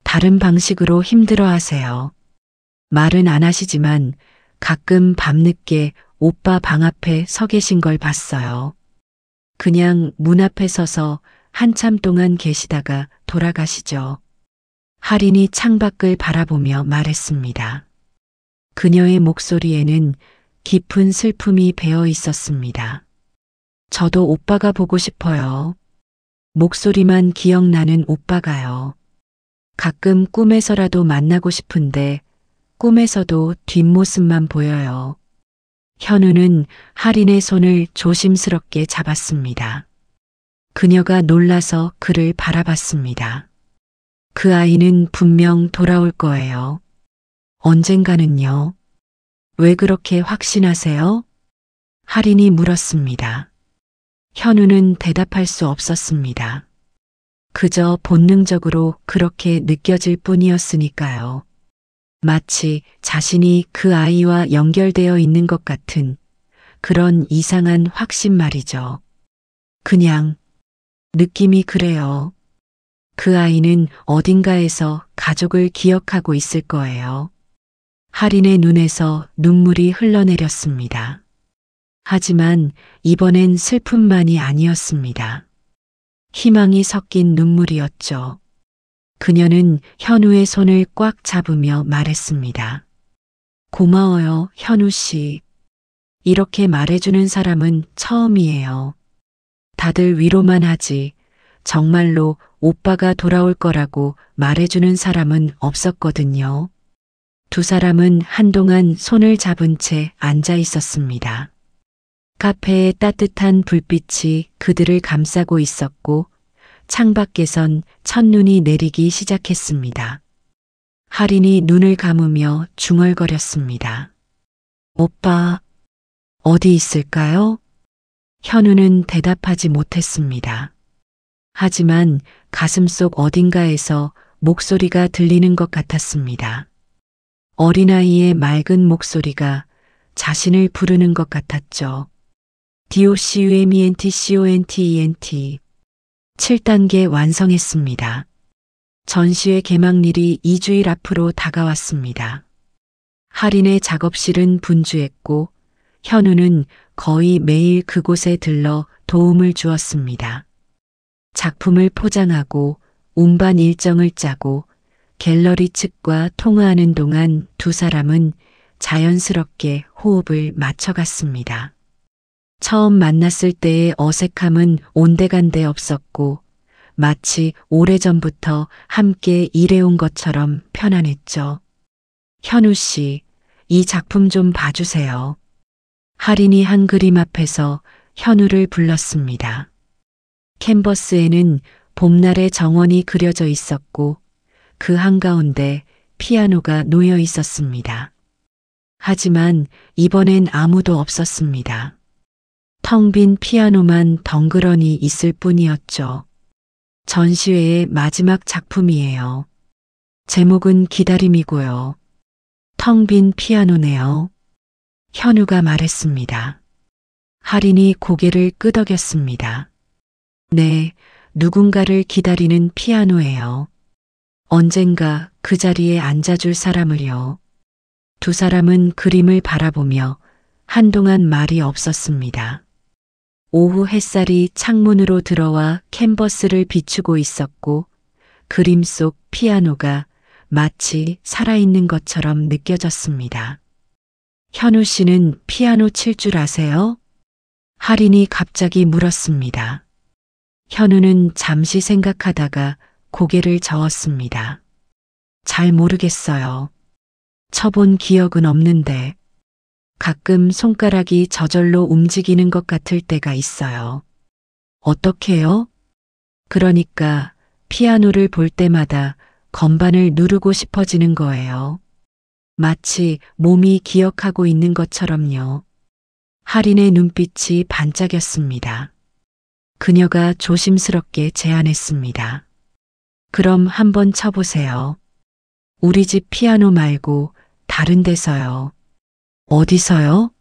다른 방식으로 힘들어 하세요. 말은 안 하시지만 가끔 밤늦게 오빠 방 앞에 서 계신 걸 봤어요. 그냥 문 앞에 서서 한참 동안 계시다가 돌아가시죠. 하린이 창밖을 바라보며 말했습니다. 그녀의 목소리에는 깊은 슬픔이 배어 있었습니다. 저도 오빠가 보고 싶어요. 목소리만 기억나는 오빠가요. 가끔 꿈에서라도 만나고 싶은데 꿈에서도 뒷모습만 보여요. 현우는 하린의 손을 조심스럽게 잡았습니다. 그녀가 놀라서 그를 바라봤습니다. 그 아이는 분명 돌아올 거예요. 언젠가는요. 왜 그렇게 확신하세요? 하린이 물었습니다. 현우는 대답할 수 없었습니다. 그저 본능적으로 그렇게 느껴질 뿐이었으니까요. 마치 자신이 그 아이와 연결되어 있는 것 같은 그런 이상한 확신 말이죠. 그냥 느낌이 그래요. 그 아이는 어딘가에서 가족을 기억하고 있을 거예요. 하린의 눈에서 눈물이 흘러내렸습니다. 하지만 이번엔 슬픔만이 아니었습니다. 희망이 섞인 눈물이었죠. 그녀는 현우의 손을 꽉 잡으며 말했습니다. 고마워요, 현우 씨. 이렇게 말해주는 사람은 처음이에요. 다들 위로만 하지 정말로 오빠가 돌아올 거라고 말해주는 사람은 없었거든요. 두 사람은 한동안 손을 잡은 채 앉아 있었습니다. 카페의 따뜻한 불빛이 그들을 감싸고 있었고 창밖에선 첫눈이 내리기 시작했습니다. 하린이 눈을 감으며 중얼거렸습니다. 오빠, 어디 있을까요? 현우는 대답하지 못했습니다. 하지만 가슴속 어딘가에서 목소리가 들리는 것 같았습니다. 어린아이의 맑은 목소리가 자신을 부르는 것 같았죠. DOCUMENT 7단계 완성했습니다. 전시회 개막일이 2주일 앞으로 다가왔습니다. 할인의 작업실은 분주했고 현우는 거의 매일 그곳에 들러 도움을 주었습니다. 작품을 포장하고 운반 일정을 짜고 갤러리 측과 통화하는 동안 두 사람은 자연스럽게 호흡을 맞춰갔습니다. 처음 만났을 때의 어색함은 온데간데 없었고 마치 오래전부터 함께 일해온 것처럼 편안했죠. 현우 씨, 이 작품 좀 봐주세요. 할인이 한 그림 앞에서 현우를 불렀습니다. 캔버스에는 봄날의 정원이 그려져 있었고 그 한가운데 피아노가 놓여 있었습니다. 하지만 이번엔 아무도 없었습니다. 텅 빈 피아노만 덩그러니 있을 뿐이었죠. 전시회의 마지막 작품이에요. 제목은 기다림이고요. 텅 빈 피아노네요. 현우가 말했습니다. 할인이 고개를 끄덕였습니다. 네, 누군가를 기다리는 피아노예요. 언젠가 그 자리에 앉아줄 사람을요. 두 사람은 그림을 바라보며 한동안 말이 없었습니다. 오후 햇살이 창문으로 들어와 캔버스를 비추고 있었고 그림 속 피아노가 마치 살아있는 것처럼 느껴졌습니다. 현우 씨는 피아노 칠 줄 아세요? 할인이 갑자기 물었습니다. 현우는 잠시 생각하다가 고개를 저었습니다. 잘 모르겠어요. 쳐본 기억은 없는데 가끔 손가락이 저절로 움직이는 것 같을 때가 있어요. 어떻게요? 그러니까 피아노를 볼 때마다 건반을 누르고 싶어지는 거예요. 마치 몸이 기억하고 있는 것처럼요. 할인의 눈빛이 반짝였습니다. 그녀가 조심스럽게 제안했습니다. 그럼 한번 쳐보세요. 우리 집 피아노 말고 다른 데서요. 어디서요?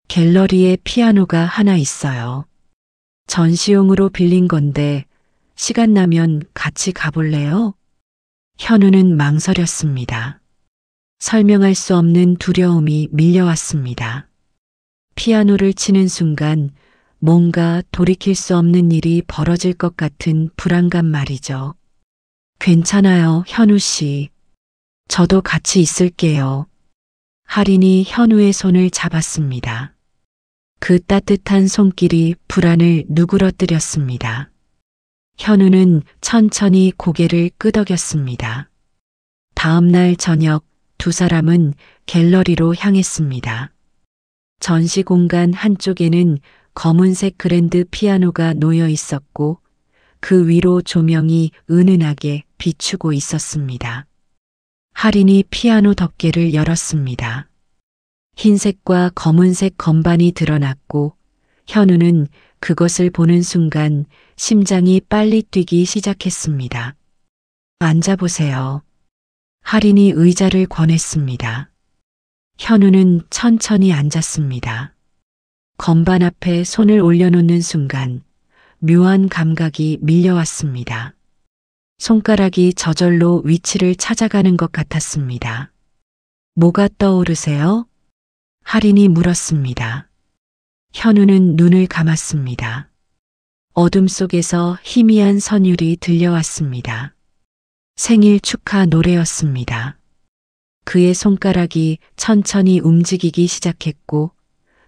갤러리에 피아노가 하나 있어요. 전시용으로 빌린 건데 시간 나면 같이 가볼래요? 현우는 망설였습니다. 설명할 수 없는 두려움이 밀려왔습니다. 피아노를 치는 순간 뭔가 돌이킬 수 없는 일이 벌어질 것 같은 불안감 말이죠. 괜찮아요, 현우 씨. 저도 같이 있을게요. 할인이 현우의 손을 잡았습니다. 그 따뜻한 손길이 불안을 누그러뜨렸습니다. 현우는 천천히 고개를 끄덕였습니다. 다음 날 저녁 두 사람은 갤러리로 향했습니다. 전시 공간 한쪽에는 검은색 그랜드 피아노가 놓여 있었고 그 위로 조명이 은은하게 비추고 있었습니다. 할인이 피아노 덮개를 열었습니다. 흰색과 검은색 건반이 드러났고 현우는 그것을 보는 순간 심장이 빨리 뛰기 시작했습니다. 앉아보세요. 할인이 의자를 권했습니다. 현우는 천천히 앉았습니다. 건반 앞에 손을 올려놓는 순간 묘한 감각이 밀려왔습니다. 손가락이 저절로 위치를 찾아가는 것 같았습니다. 뭐가 떠오르세요? 할인이 물었습니다. 현우는 눈을 감았습니다. 어둠 속에서 희미한 선율이 들려왔습니다. 생일 축하 노래였습니다. 그의 손가락이 천천히 움직이기 시작했고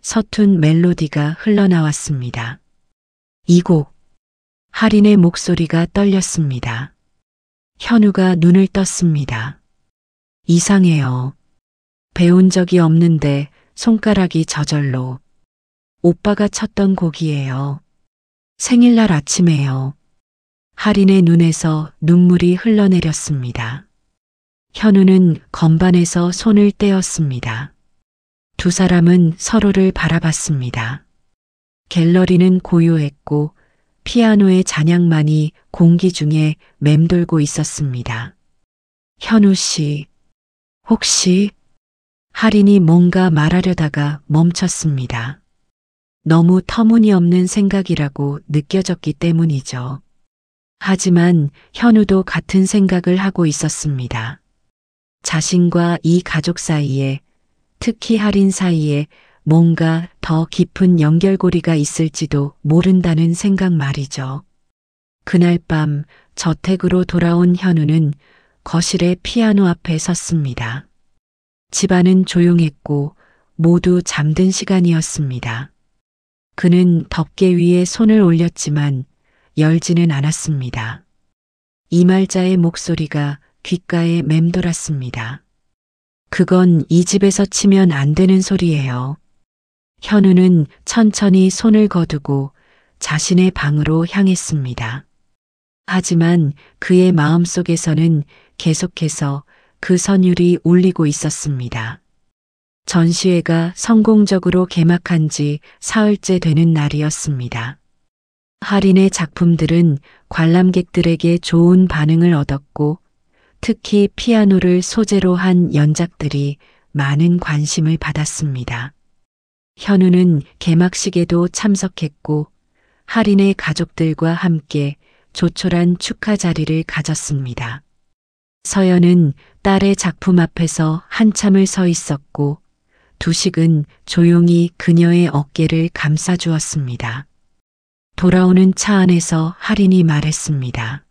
서툰 멜로디가 흘러나왔습니다. 이 곡, 할인의 목소리가 떨렸습니다. 현우가 눈을 떴습니다. 이상해요. 배운 적이 없는데 손가락이 저절로. 오빠가 쳤던 곡이에요. 생일날 아침에요. 할인의 눈에서 눈물이 흘러내렸습니다. 현우는 건반에서 손을 떼었습니다. 두 사람은 서로를 바라봤습니다. 갤러리는 고요했고 피아노의 잔향만이 공기 중에 맴돌고 있었습니다. 현우 씨, 혹시? 할인이 뭔가 말하려다가 멈췄습니다. 너무 터무니없는 생각이라고 느껴졌기 때문이죠. 하지만 현우도 같은 생각을 하고 있었습니다. 자신과 이 가족 사이에, 특히 할인 사이에 뭔가 더 깊은 연결고리가 있을지도 모른다는 생각 말이죠. 그날 밤 저택으로 돌아온 현우는 거실의 피아노 앞에 섰습니다. 집안은 조용했고 모두 잠든 시간이었습니다. 그는 덮개 위에 손을 올렸지만 열지는 않았습니다. 이말자의 목소리가 귓가에 맴돌았습니다. 그건 이 집에서 치면 안 되는 소리예요. 현우는 천천히 손을 거두고 자신의 방으로 향했습니다. 하지만 그의 마음속에서는 계속해서 그 선율이 울리고 있었습니다. 전시회가 성공적으로 개막한 지 사흘째 되는 날이었습니다. 할인의 작품들은 관람객들에게 좋은 반응을 얻었고 특히 피아노를 소재로 한 연작들이 많은 관심을 받았습니다. 현우는 개막식에도 참석했고 할인의 가족들과 함께 조촐한 축하 자리를 가졌습니다. 서연은 딸의 작품 앞에서 한참을 서 있었고 두식은 조용히 그녀의 어깨를 감싸주었습니다. 돌아오는 차 안에서 할인이 말했습니다.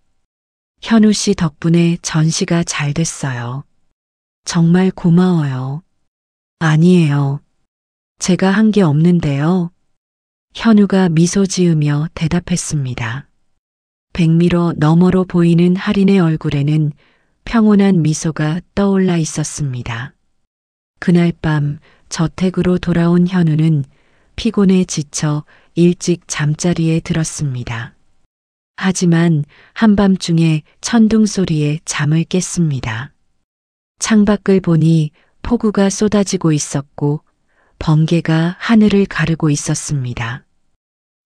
현우 씨 덕분에 전시가 잘 됐어요. 정말 고마워요. 아니에요. 제가 한 게 없는데요. 현우가 미소 지으며 대답했습니다. 백미러 너머로 보이는 할인의 얼굴에는 평온한 미소가 떠올라 있었습니다. 그날 밤 저택으로 돌아온 현우는 피곤에 지쳐 일찍 잠자리에 들었습니다. 하지만 한밤중에 천둥 소리에 잠을 깼습니다. 창밖을 보니 폭우가 쏟아지고 있었고 번개가 하늘을 가르고 있었습니다.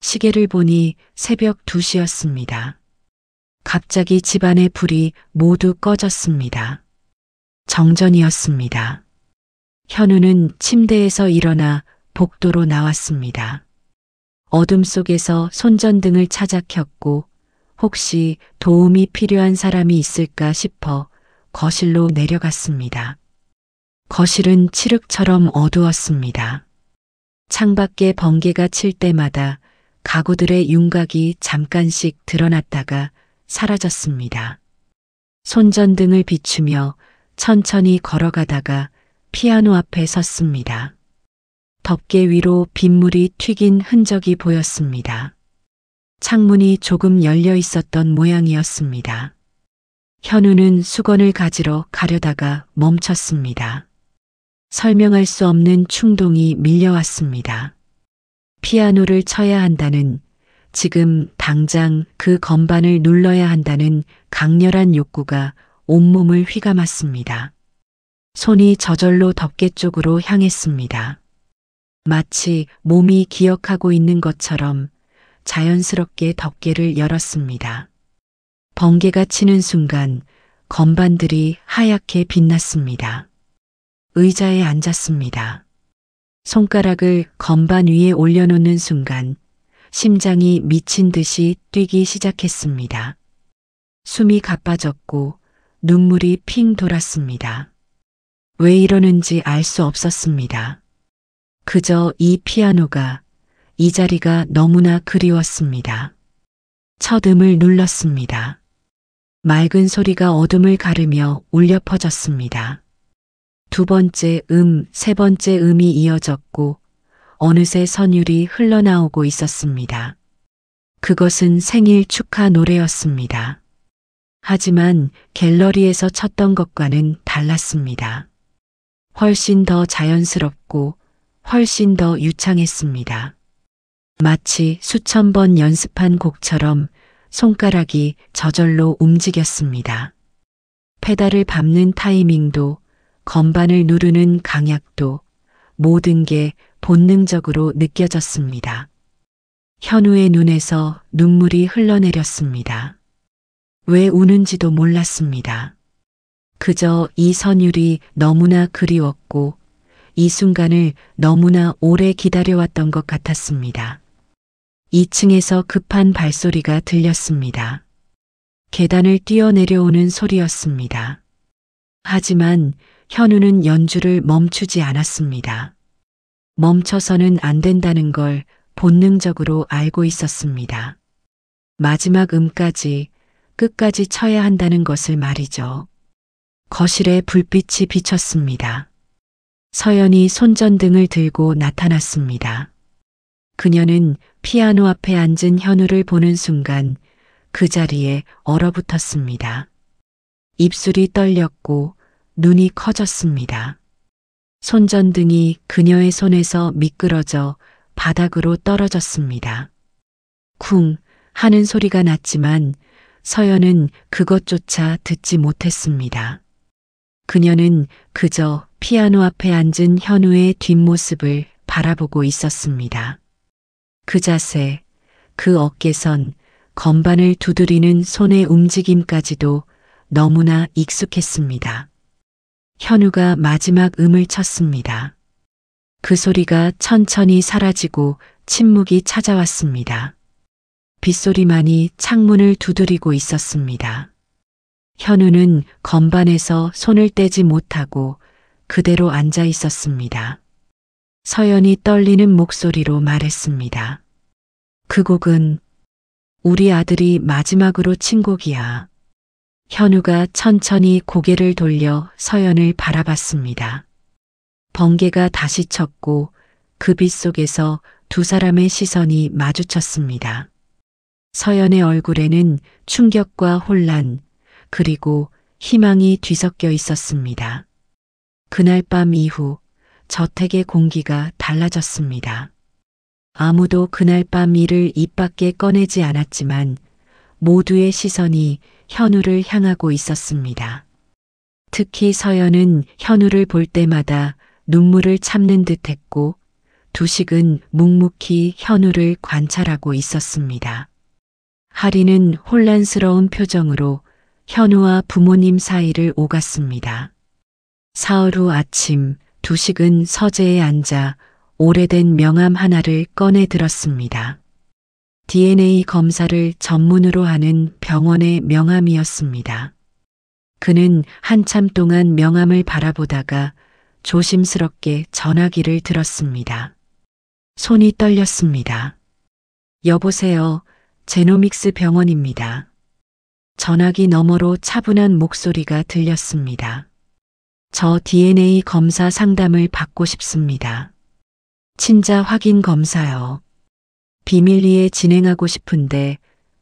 시계를 보니 새벽 2시였습니다. 갑자기 집안의 불이 모두 꺼졌습니다. 정전이었습니다. 현우는 침대에서 일어나 복도로 나왔습니다. 어둠 속에서 손전등을 찾아 켰고 혹시 도움이 필요한 사람이 있을까 싶어 거실로 내려갔습니다. 거실은 칠흑처럼 어두웠습니다. 창밖에 번개가 칠 때마다 가구들의 윤곽이 잠깐씩 드러났다가 사라졌습니다. 손전등을 비추며 천천히 걸어가다가 피아노 앞에 섰습니다. 덮개 위로 빗물이 튀긴 흔적이 보였습니다. 창문이 조금 열려 있었던 모양이었습니다. 현우는 수건을 가지러 가려다가 멈췄습니다. 설명할 수 없는 충동이 밀려왔습니다. 피아노를 쳐야 한다는, 지금 당장 그 건반을 눌러야 한다는 강렬한 욕구가 온몸을 휘감았습니다. 손이 저절로 덮개 쪽으로 향했습니다. 마치 몸이 기억하고 있는 것처럼 자연스럽게 덮개를 열었습니다. 번개가 치는 순간 건반들이 하얗게 빛났습니다. 의자에 앉았습니다. 손가락을 건반 위에 올려놓는 순간 심장이 미친 듯이 뛰기 시작했습니다. 숨이 가빠졌고 눈물이 핑 돌았습니다. 왜 이러는지 알 수 없었습니다. 그저 이 피아노가, 이 자리가 너무나 그리웠습니다. 첫 음을 눌렀습니다. 맑은 소리가 어둠을 가르며 울려 퍼졌습니다. 두 번째 음, 세 번째 음이 이어졌고 어느새 선율이 흘러나오고 있었습니다. 그것은 생일 축하 노래였습니다. 하지만 갤러리에서 쳤던 것과는 달랐습니다. 훨씬 더 자연스럽고 훨씬 더 유창했습니다. 마치 수천 번 연습한 곡처럼 손가락이 저절로 움직였습니다. 페달을 밟는 타이밍도 건반을 누르는 강약도 모든 게 본능적으로 느껴졌습니다. 현우의 눈에서 눈물이 흘러내렸습니다. 왜 우는지도 몰랐습니다. 그저 이선율이 너무나 그리웠고 이 순간을 너무나 오래 기다려왔던 것 같았습니다. 2층에서 급한 발소리가 들렸습니다. 계단을 뛰어내려오는 소리였습니다. 하지만 현우는 연주를 멈추지 않았습니다. 멈춰서는 안 된다는 걸 본능적으로 알고 있었습니다. 마지막 음까지 끝까지 쳐야 한다는 것을 말이죠. 거실에 불빛이 비쳤습니다. 서연이 손전등을 들고 나타났습니다. 그녀는 피아노 앞에 앉은 현우를 보는 순간 그 자리에 얼어붙었습니다. 입술이 떨렸고 눈이 커졌습니다. 손전등이 그녀의 손에서 미끄러져 바닥으로 떨어졌습니다. 쿵 하는 소리가 났지만 서연은 그것조차 듣지 못했습니다. 그녀는 그저 피아노 앞에 앉은 현우의 뒷모습을 바라보고 있었습니다. 그 자세, 그 어깨선, 건반을 두드리는 손의 움직임까지도 너무나 익숙했습니다. 현우가 마지막 음을 쳤습니다. 그 소리가 천천히 사라지고 침묵이 찾아왔습니다. 빗소리만이 창문을 두드리고 있었습니다. 현우는 건반에서 손을 떼지 못하고 그대로 앉아 있었습니다. 서연이 떨리는 목소리로 말했습니다. 그 곡은 우리 아들이 마지막으로 친 곡이야. 현우가 천천히 고개를 돌려 서연을 바라봤습니다. 번개가 다시 쳤고 그 빛 속에서 두 사람의 시선이 마주쳤습니다. 서연의 얼굴에는 충격과 혼란, 그리고 희망이 뒤섞여 있었습니다. 그날 밤 이후 저택의 공기가 달라졌습니다. 아무도 그날 밤 일을 입 밖에 꺼내지 않았지만 모두의 시선이 현우를 향하고 있었습니다. 특히 서연은 현우를 볼 때마다 눈물을 참는 듯했고 두식은 묵묵히 현우를 관찰하고 있었습니다. 하리는 혼란스러운 표정으로 현우와 부모님 사이를 오갔습니다. 사흘 후 아침 두식은 서재에 앉아 오래된 명함 하나를 꺼내 들었습니다. DNA 검사를 전문으로 하는 병원의 명함이었습니다. 그는 한참 동안 명함을 바라보다가 조심스럽게 전화기를 들었습니다. 손이 떨렸습니다. 여보세요, 제노믹스 병원입니다. 전화기 너머로 차분한 목소리가 들렸습니다. 저 DNA 검사 상담을 받고 싶습니다. 친자 확인 검사요. 비밀리에 진행하고 싶은데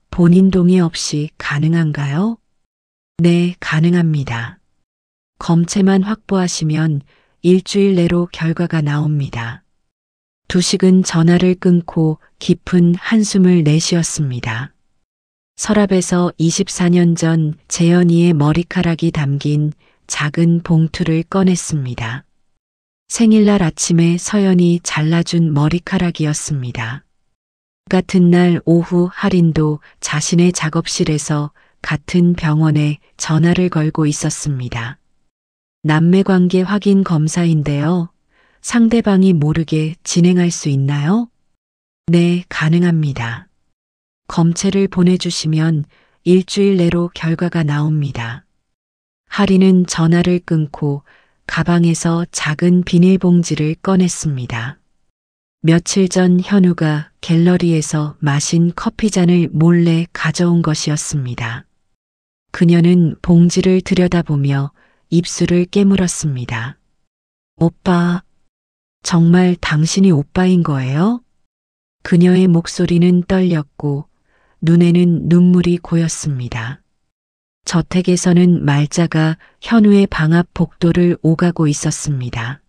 본인 동의 없이 가능한가요? 네, 가능합니다. 검체만 확보하시면 일주일 내로 결과가 나옵니다. 두식은 전화를 끊고 깊은 한숨을 내쉬었습니다. 서랍에서 24년 전 재현이의 머리카락이 담긴 작은 봉투를 꺼냈습니다. 생일날 아침에 서연이 잘라준 머리카락이었습니다. 같은 날 오후 할인도 자신의 작업실에서 같은 병원에 전화를 걸고 있었습니다. 남매관계 확인 검사인데요. 상대방이 모르게 진행할 수 있나요? 네, 가능합니다. 검체를 보내주시면 일주일 내로 결과가 나옵니다. 할인은 전화를 끊고 가방에서 작은 비닐봉지를 꺼냈습니다. 며칠 전 현우가 갤러리에서 마신 커피잔을 몰래 가져온 것이었습니다. 그녀는 봉지를 들여다보며 입술을 깨물었습니다. 오빠, 정말 당신이 오빠인 거예요? 그녀의 목소리는 떨렸고 눈에는 눈물이 고였습니다. 저택에서는 말자가 현우의 방 앞 복도를 오가고 있었습니다.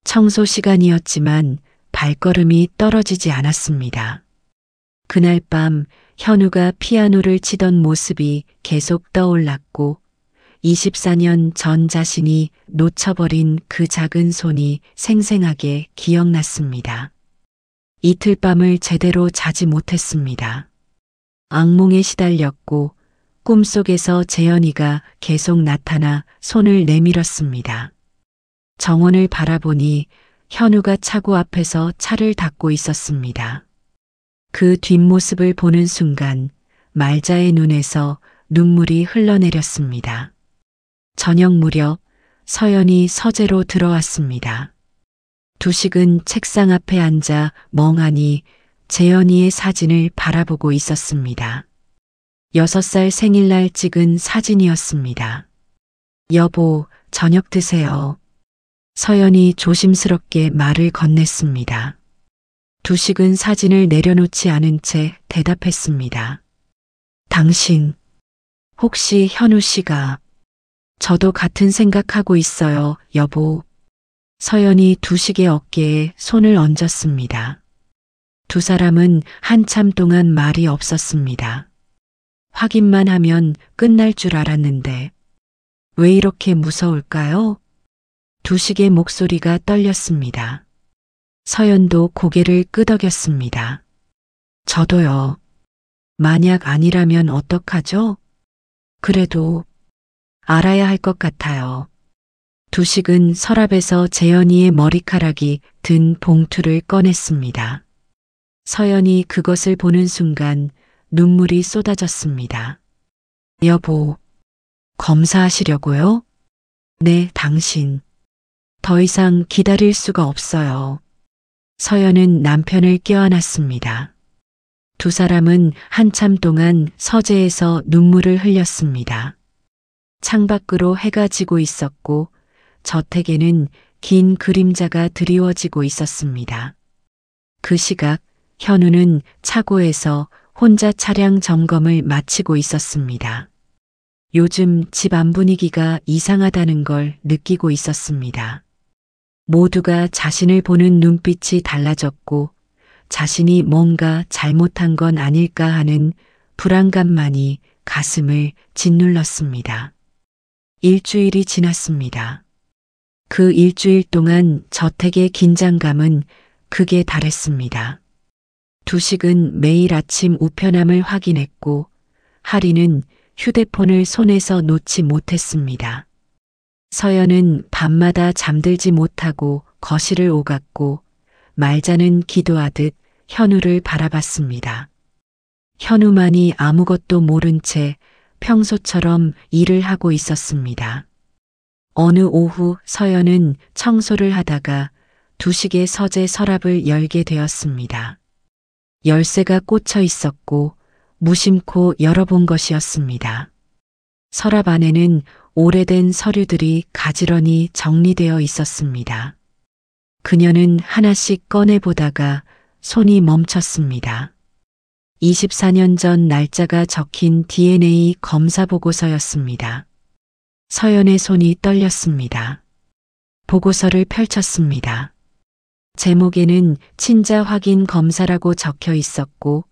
청소 시간이었지만 발걸음이 떨어지지 않았습니다. 그날 밤 현우가 피아노를 치던 모습이 계속 떠올랐고 24년 전 자신이 놓쳐버린 그 작은 손이 생생하게 기억났습니다. 이틀 밤을 제대로 자지 못했습니다. 악몽에 시달렸고 꿈속에서 재현이가 계속 나타나 손을 내밀었습니다. 정원을 바라보니 현우가 차고 앞에서 차를 닦고 있었습니다. 그 뒷모습을 보는 순간 말자의 눈에서 눈물이 흘러내렸습니다. 저녁 무렵 서연이 서재로 들어왔습니다. 두식은 책상 앞에 앉아 멍하니 재현이의 사진을 바라보고 있었습니다. 6살 생일날 찍은 사진이었습니다. 여보, 저녁 드세요. 서연이 조심스럽게 말을 건넸습니다. 두식은 사진을 내려놓지 않은 채 대답했습니다. 당신, 혹시 현우 씨가? 저도 같은 생각하고 있어요, 여보. 서연이 두식의 어깨에 손을 얹었습니다. 두 사람은 한참 동안 말이 없었습니다. 확인만 하면 끝날 줄 알았는데 왜 이렇게 무서울까요? 두식의 목소리가 떨렸습니다. 서연도 고개를 끄덕였습니다. 저도요. 만약 아니라면 어떡하죠? 그래도 알아야 할 것 같아요. 두식은 서랍에서 재현이의 머리카락이 든 봉투를 꺼냈습니다. 서연이 그것을 보는 순간 눈물이 쏟아졌습니다. 여보, 검사하시려고요? 네, 당신. 더 이상 기다릴 수가 없어요. 서연은 남편을 껴안았습니다. 두 사람은 한참 동안 서재에서 눈물을 흘렸습니다. 창밖으로 해가 지고 있었고 저택에는 긴 그림자가 드리워지고 있었습니다. 그 시각 현우는 차고에서 혼자 차량 점검을 마치고 있었습니다. 요즘 집 안 분위기가 이상하다는 걸 느끼고 있었습니다. 모두가 자신을 보는 눈빛이 달라졌고 자신이 뭔가 잘못한 건 아닐까 하는 불안감만이 가슴을 짓눌렀습니다. 일주일이 지났습니다. 그 일주일 동안 저택의 긴장감은 극에 달했습니다. 두식은 매일 아침 우편함을 확인했고 하리는 휴대폰을 손에서 놓지 못했습니다. 서연은 밤마다 잠들지 못하고 거실을 오갔고 말자는 기도하듯 현우를 바라봤습니다. 현우만이 아무것도 모른 채 평소처럼 일을 하고 있었습니다. 어느 오후 서연은 청소를 하다가 두식의 서재 서랍을 열게 되었습니다. 열쇠가 꽂혀 있었고 무심코 열어본 것이었습니다. 서랍 안에는 오래된 서류들이 가지런히 정리되어 있었습니다. 그녀는 하나씩 꺼내보다가 손이 멈췄습니다. 24년 전 날짜가 적힌 DNA 검사 보고서였습니다. 서연의 손이 떨렸습니다. 보고서를 펼쳤습니다. 제목에는 친자 확인 검사라고 적혀 있었고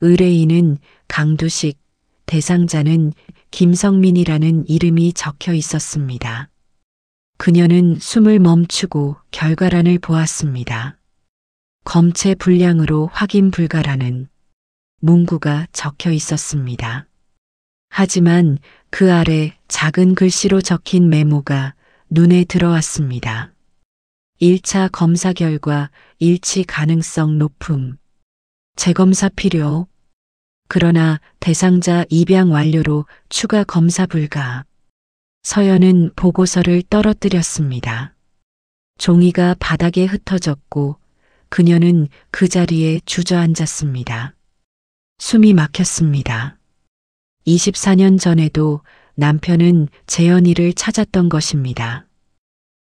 의뢰인은 강두식, 대상자는 김성민이라는 이름이 적혀 있었습니다. 그녀는 숨을 멈추고 결과란을 보았습니다. 검체 불량으로 확인 불가라는 문구가 적혀 있었습니다. 하지만 그 아래 작은 글씨로 적힌 메모가 눈에 들어왔습니다. 1차 검사 결과 일치 가능성 높음. 재검사 필요. 그러나 대상자 입양 완료로 추가 검사 불가. 서연은 보고서를 떨어뜨렸습니다. 종이가 바닥에 흩어졌고 그녀는 그 자리에 주저앉았습니다. 숨이 막혔습니다. 24년 전에도 남편은 재현이를 찾았던 것입니다.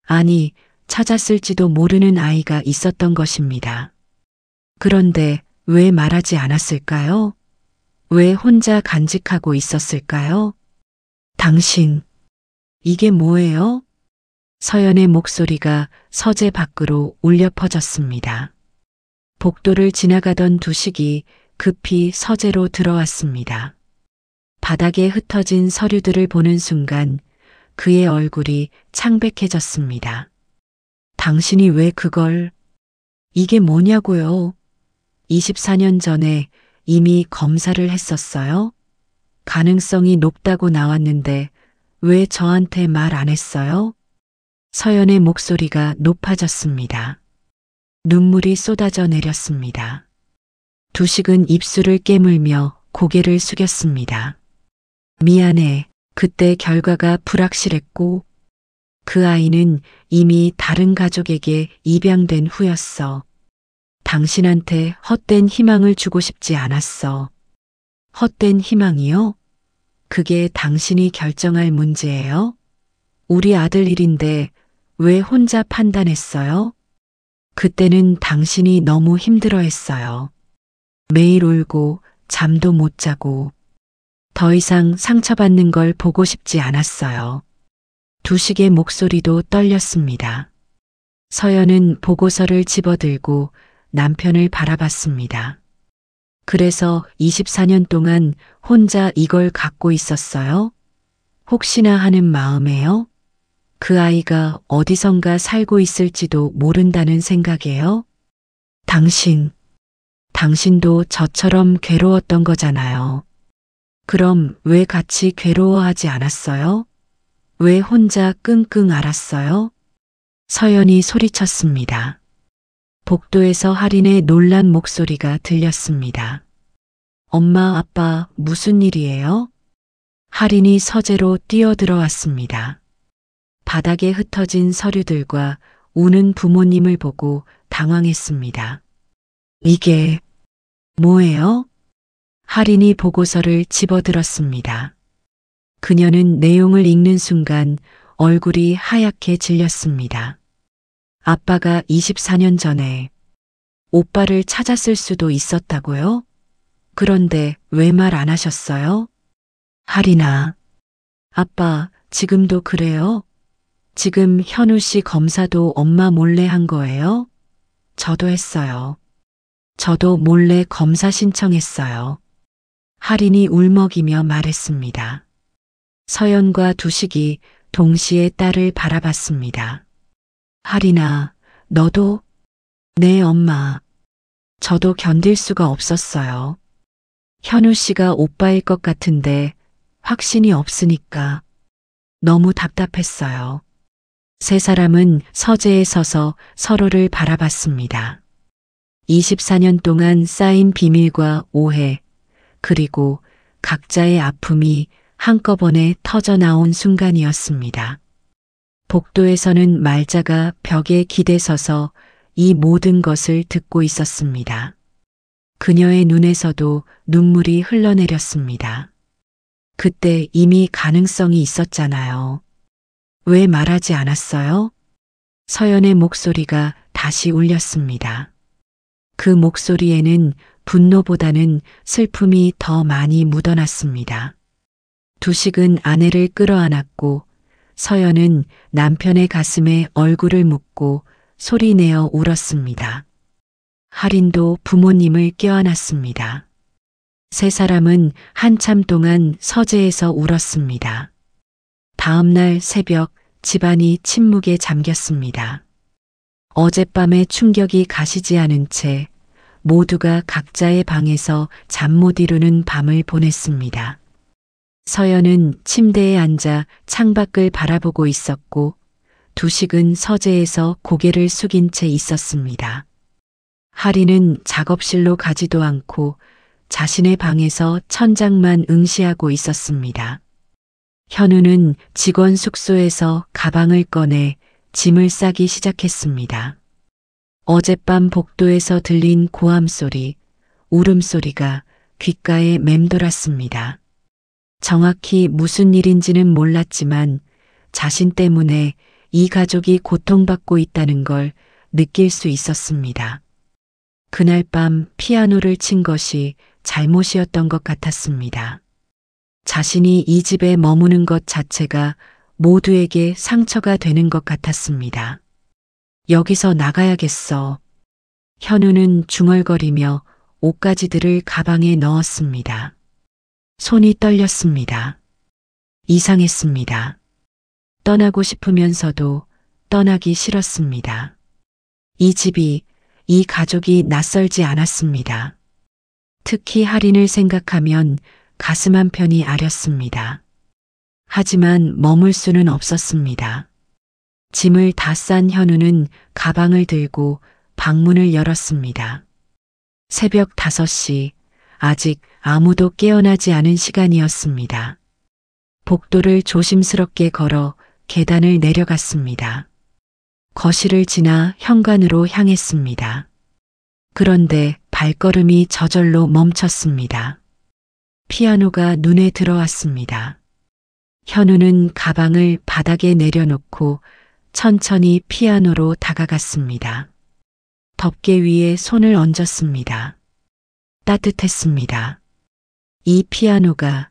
아니, 찾았을지도 모르는 아이가 있었던 것입니다. 그런데 왜 말하지 않았을까요? 왜 혼자 간직하고 있었을까요? 당신, 이게 뭐예요? 서연의 목소리가 서재 밖으로 울려 퍼졌습니다. 복도를 지나가던 두식이 급히 서재로 들어왔습니다. 바닥에 흩어진 서류들을 보는 순간 그의 얼굴이 창백해졌습니다. 당신이 왜 그걸? 이게 뭐냐고요? 24년 전에 이미 검사를 했었어요? 가능성이 높다고 나왔는데 왜 저한테 말 안 했어요? 서연의 목소리가 높아졌습니다. 눈물이 쏟아져 내렸습니다. 두식은 입술을 깨물며 고개를 숙였습니다. 미안해. 그때 결과가 불확실했고 그 아이는 이미 다른 가족에게 입양된 후였어. 당신한테 헛된 희망을 주고 싶지 않았어. 헛된 희망이요? 그게 당신이 결정할 문제예요? 우리 아들 일인데 왜 혼자 판단했어요? 그때는 당신이 너무 힘들어했어요. 매일 울고 잠도 못 자고 더 이상 상처받는 걸 보고 싶지 않았어요. 두식의 목소리도 떨렸습니다. 서연은 보고서를 집어들고 남편을 바라봤습니다. 그래서 24년 동안 혼자 이걸 갖고 있었어요? 혹시나 하는 마음에요? 그 아이가 어디선가 살고 있을지도 모른다는 생각이에요? 당신도 저처럼 괴로웠던 거잖아요. 그럼 왜 같이 괴로워하지 않았어요? 왜 혼자 끙끙 앓았어요? 서연이 소리쳤습니다. 복도에서 할인의 놀란 목소리가 들렸습니다. 엄마, 아빠, 무슨 일이에요? 할인이 서재로 뛰어들어왔습니다. 바닥에 흩어진 서류들과 우는 부모님을 보고 당황했습니다. 이게 뭐예요? 할인이 보고서를 집어들었습니다. 그녀는 내용을 읽는 순간 얼굴이 하얗게 질렸습니다. 아빠가 24년 전에 오빠를 찾았을 수도 있었다고요? 그런데 왜 말 안 하셨어요? 할인아, 아빠, 지금도 그래요? 지금 현우 씨 검사도 엄마 몰래 한 거예요? 저도 했어요. 저도 몰래 검사 신청했어요. 할인이 울먹이며 말했습니다. 서연과 두식이 동시에 딸을 바라봤습니다. 할인아, 너도? 네, 엄마. 저도 견딜 수가 없었어요. 현우 씨가 오빠일 것 같은데 확신이 없으니까 너무 답답했어요. 세 사람은 서재에 서서 서로를 바라봤습니다. 24년 동안 쌓인 비밀과 오해, 그리고 각자의 아픔이 한꺼번에 터져나온 순간이었습니다. 복도에서는 말자가 벽에 기대서서 이 모든 것을 듣고 있었습니다. 그녀의 눈에서도 눈물이 흘러내렸습니다. 그때 이미 가능성이 있었잖아요. 왜 말하지 않았어요? 서연의 목소리가 다시 울렸습니다. 그 목소리에는 분노보다는 슬픔이 더 많이 묻어났습니다. 두식은 아내를 끌어안았고 서연은 남편의 가슴에 얼굴을 묻고 소리내어 울었습니다. 할인도 부모님을 껴안았습니다. 세 사람은 한참 동안 서재에서 울었습니다. 다음 날 새벽 집안이 침묵에 잠겼습니다. 어젯밤의 충격이 가시지 않은 채 모두가 각자의 방에서 잠 못 이루는 밤을 보냈습니다. 서연은 침대에 앉아 창밖을 바라보고 있었고 두식은 서재에서 고개를 숙인 채 있었습니다. 할인은 작업실로 가지도 않고 자신의 방에서 천장만 응시하고 있었습니다. 현우는 직원 숙소에서 가방을 꺼내 짐을 싸기 시작했습니다. 어젯밤 복도에서 들린 고함 소리, 울음소리가 귓가에 맴돌았습니다. 정확히 무슨 일인지는 몰랐지만 자신 때문에 이 가족이 고통받고 있다는 걸 느낄 수 있었습니다. 그날 밤 피아노를 친 것이 잘못이었던 것 같았습니다. 자신이 이 집에 머무는 것 자체가 모두에게 상처가 되는 것 같았습니다. 여기서 나가야겠어. 현우는 중얼거리며 옷가지들을 가방에 넣었습니다. 손이 떨렸습니다. 이상했습니다. 떠나고 싶으면서도 떠나기 싫었습니다. 이 집이 이 가족이 낯설지 않았습니다. 특히 할인을 생각하면 가슴 한편이 아렸습니다. 하지만 머물 수는 없었습니다. 짐을 다 싼 현우는 가방을 들고 방문을 열었습니다. 새벽 5시, 아직 아무도 깨어나지 않은 시간이었습니다. 복도를 조심스럽게 걸어 계단을 내려갔습니다. 거실을 지나 현관으로 향했습니다. 그런데 발걸음이 저절로 멈췄습니다. 피아노가 눈에 들어왔습니다. 현우는 가방을 바닥에 내려놓고 천천히 피아노로 다가갔습니다. 덮개 위에 손을 얹었습니다. 따뜻했습니다. 이 피아노가,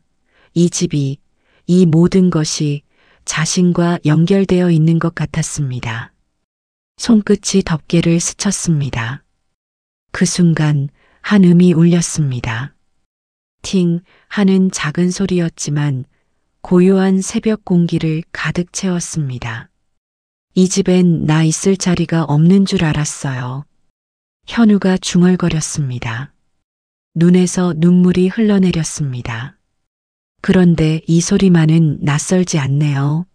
이 집이, 이 모든 것이 자신과 연결되어 있는 것 같았습니다. 손끝이 덮개를 스쳤습니다. 그 순간 한 음이 울렸습니다. 팅 하는 작은 소리였지만 고요한 새벽 공기를 가득 채웠습니다. 이 집엔 나 있을 자리가 없는 줄 알았어요. 현우가 중얼거렸습니다. 눈에서 눈물이 흘러내렸습니다. 그런데 이 소리만은 낯설지 않네요.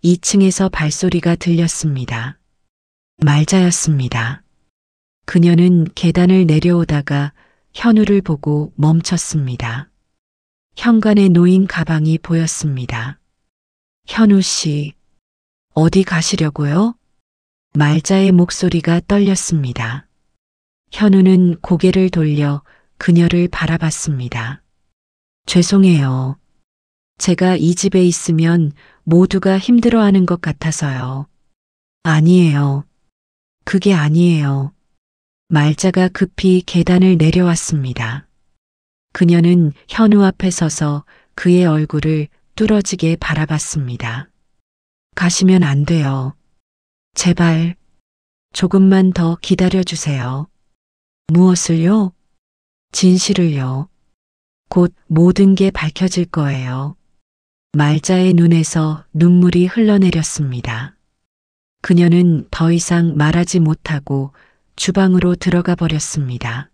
2층에서 발소리가 들렸습니다. 말자였습니다. 그녀는 계단을 내려오다가 현우를 보고 멈췄습니다. 현관에 놓인 가방이 보였습니다. 현우 씨, 어디 가시려고요? 말자의 목소리가 떨렸습니다. 현우는 고개를 돌려 그녀를 바라봤습니다. 죄송해요. 제가 이 집에 있으면 모두가 힘들어하는 것 같아서요. 아니에요. 그게 아니에요. 말자가 급히 계단을 내려왔습니다. 그녀는 현우 앞에 서서 그의 얼굴을 뚫어지게 바라봤습니다. 가시면 안 돼요. 제발 조금만 더 기다려주세요. 무엇을요? 진실을요. 곧 모든 게 밝혀질 거예요. 말자의 눈에서 눈물이 흘러내렸습니다. 그녀는 더 이상 말하지 못하고 주방으로 들어가 버렸습니다.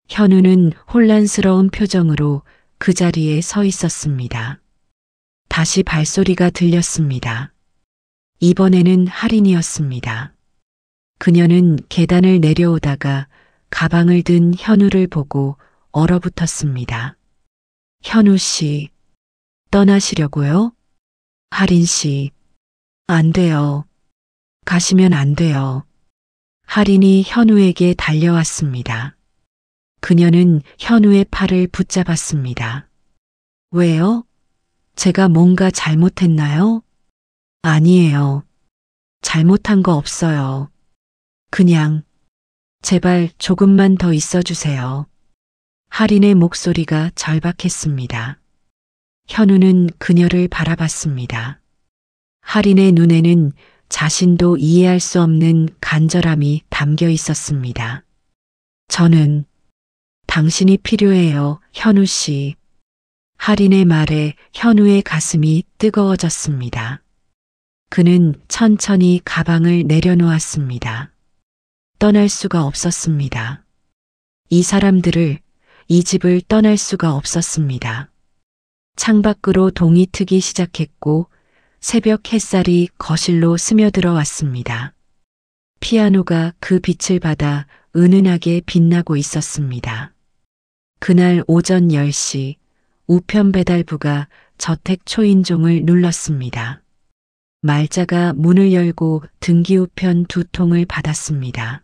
현우는 혼란스러운 표정으로 그 자리에 서 있었습니다. 다시 발소리가 들렸습니다. 이번에는 할인이었습니다. 그녀는 계단을 내려오다가 가방을 든 현우를 보고 얼어붙었습니다. 현우 씨, 떠나시려고요? 할인 씨, 안 돼요. 가시면 안 돼요. 할인이 현우에게 달려왔습니다. 그녀는 현우의 팔을 붙잡았습니다. 왜요? 제가 뭔가 잘못했나요? 아니에요. 잘못한 거 없어요. 그냥 제발 조금만 더 있어주세요. 할인의 목소리가 절박했습니다. 현우는 그녀를 바라봤습니다. 할인의 눈에는 자신도 이해할 수 없는 간절함이 담겨 있었습니다. 저는 당신이 필요해요, 현우 씨. 할인의 말에 현우의 가슴이 뜨거워졌습니다. 그는 천천히 가방을 내려놓았습니다. 떠날 수가 없었습니다. 이 사람들을, 이 집을 떠날 수가 없었습니다. 창밖으로 동이 트기 시작했고 새벽 햇살이 거실로 스며들어 왔습니다. 피아노가 그 빛을 받아 은은하게 빛나고 있었습니다. 그날 오전 10시 우편 배달부가 저택 초인종을 눌렀습니다. 말자가 문을 열고 등기우편 2통을 받았습니다.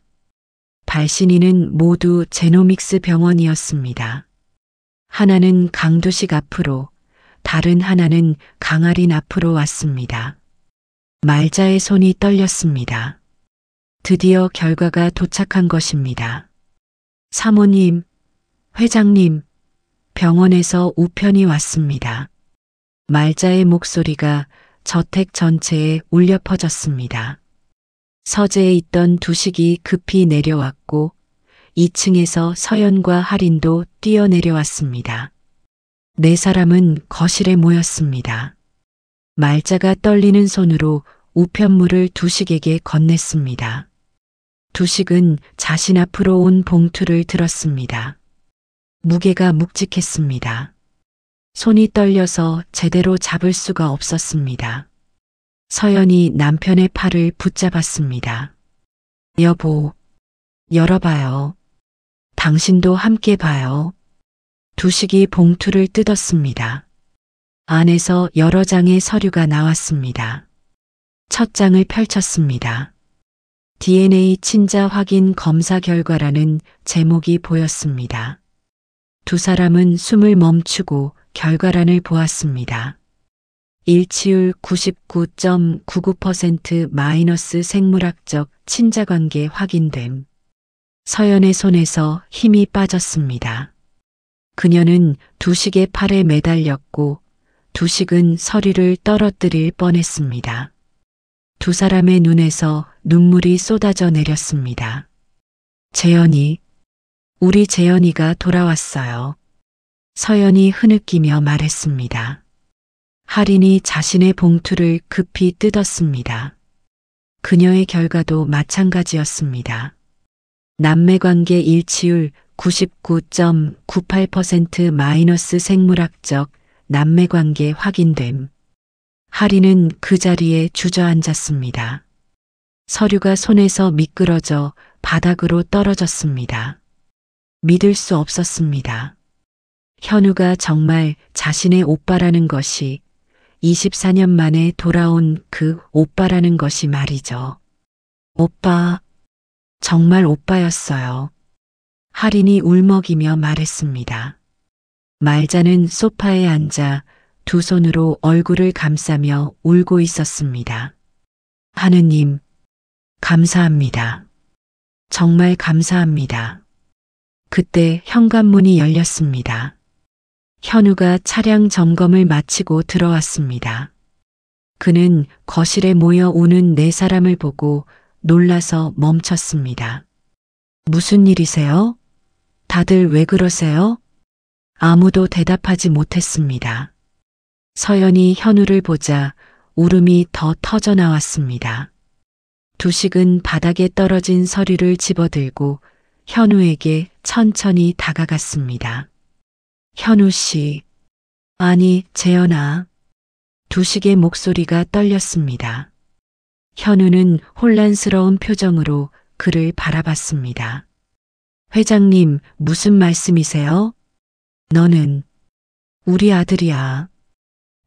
발신인은 모두 제노믹스 병원이었습니다. 하나는 강두식 앞으로, 다른 하나는 강아린 앞으로 왔습니다. 말자의 손이 떨렸습니다. 드디어 결과가 도착한 것입니다. 사모님, 회장님, 병원에서 우편이 왔습니다. 말자의 목소리가 저택 전체에 울려 퍼졌습니다. 서재에 있던 두식이 급히 내려왔고 2층에서 서연과 할인도 뛰어내려왔습니다. 네 사람은 거실에 모였습니다. 말자가 떨리는 손으로 우편물을 두식에게 건넸습니다. 두식은 자신 앞으로 온 봉투를 들었습니다. 무게가 묵직했습니다. 손이 떨려서 제대로 잡을 수가 없었습니다. 서연이 남편의 팔을 붙잡았습니다. 여보, 열어봐요. 당신도 함께 봐요. 두식이 봉투를 뜯었습니다. 안에서 여러 장의 서류가 나왔습니다. 첫 장을 펼쳤습니다. DNA 친자 확인 검사 결과라는 제목이 보였습니다. 두 사람은 숨을 멈추고 결과란을 보았습니다. 일치율 99.99% 마이너스 생물학적 친자관계 확인됨. 서연의 손에서 힘이 빠졌습니다. 그녀는 두식의 팔에 매달렸고 두식은 서류를 떨어뜨릴 뻔했습니다. 두 사람의 눈에서 눈물이 쏟아져 내렸습니다. 재연이, 우리 재연이가 돌아왔어요. 서연이 흐느끼며 말했습니다. 할인이 자신의 봉투를 급히 뜯었습니다. 그녀의 결과도 마찬가지였습니다. 남매관계 일치율 99.98% 마이너스 생물학적 남매관계 확인됨. 할인은 그 자리에 주저앉았습니다. 서류가 손에서 미끄러져 바닥으로 떨어졌습니다. 믿을 수 없었습니다. 현우가 정말 자신의 오빠라는 것이 24년 만에 돌아온 그 오빠라는 것이 말이죠. 오빠, 정말 오빠였어요. 할인이 울먹이며 말했습니다. 말자는 소파에 앉아 두 손으로 얼굴을 감싸며 울고 있었습니다. 하느님, 감사합니다. 정말 감사합니다. 그때 현관문이 열렸습니다. 현우가 차량 점검을 마치고 들어왔습니다. 그는 거실에 모여 우는 네 사람을 보고 놀라서 멈췄습니다. 무슨 일이세요? 다들 왜 그러세요? 아무도 대답하지 못했습니다. 서연이 현우를 보자 울음이 더 터져 나왔습니다. 두식은 바닥에 떨어진 서류를 집어들고 현우에게 천천히 다가갔습니다. 현우 씨, 아니, 재연아. 두식의 목소리가 떨렸습니다. 현우는 혼란스러운 표정으로 그를 바라봤습니다. 회장님, 무슨 말씀이세요? 너는 우리 아들이야.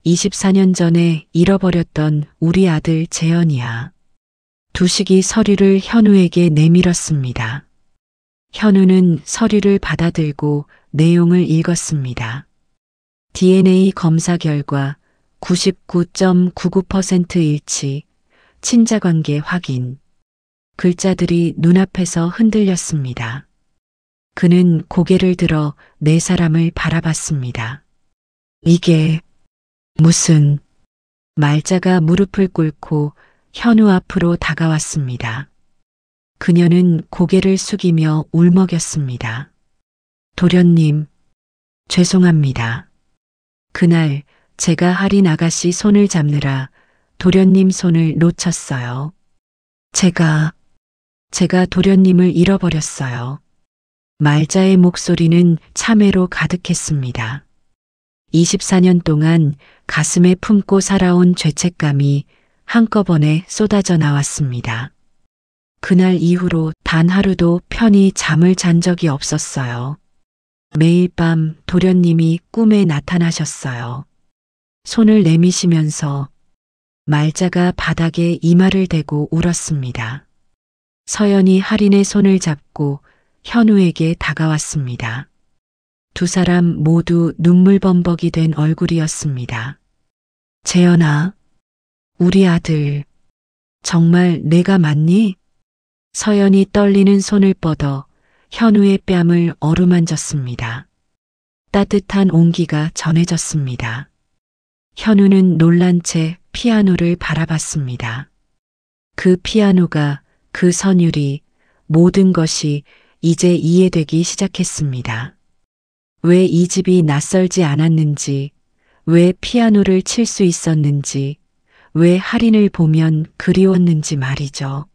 24년 전에 잃어버렸던 우리 아들 재연이야. 두식이 서류를 현우에게 내밀었습니다. 현우는 서류를 받아들고 내용을 읽었습니다. DNA 검사 결과 99.99% 일치, 친자관계 확인. 글자들이 눈앞에서 흔들렸습니다. 그는 고개를 들어 네 사람을 바라봤습니다. 이게 무슨... 말자가 무릎을 꿇고 현우 앞으로 다가왔습니다. 그녀는 고개를 숙이며 울먹였습니다. 도련님, 죄송합니다. 그날 제가 할인 아가씨 손을 잡느라 도련님 손을 놓쳤어요. 제가 도련님을 잃어버렸어요. 말자의 목소리는 참회로 가득했습니다. 24년 동안 가슴에 품고 살아온 죄책감이 한꺼번에 쏟아져 나왔습니다. 그날 이후로 단 하루도 편히 잠을 잔 적이 없었어요. 매일 밤 도련님이 꿈에 나타나셨어요. 손을 내미시면서 말자가 바닥에 이마를 대고 울었습니다. 서연이 할인의 손을 잡고 현우에게 다가왔습니다. 두 사람 모두 눈물범벅이 된 얼굴이었습니다. 재연아, 우리 아들, 정말 내가 맞니? 서연이 떨리는 손을 뻗어 현우의 뺨을 어루만졌습니다. 따뜻한 온기가 전해졌습니다. 현우는 놀란 채 피아노를 바라봤습니다. 그 피아노가, 그 선율이, 모든 것이 이제 이해되기 시작했습니다. 왜 이 집이 낯설지 않았는지, 왜 피아노를 칠 수 있었는지, 왜 할인을 보면 그리웠는지 말이죠.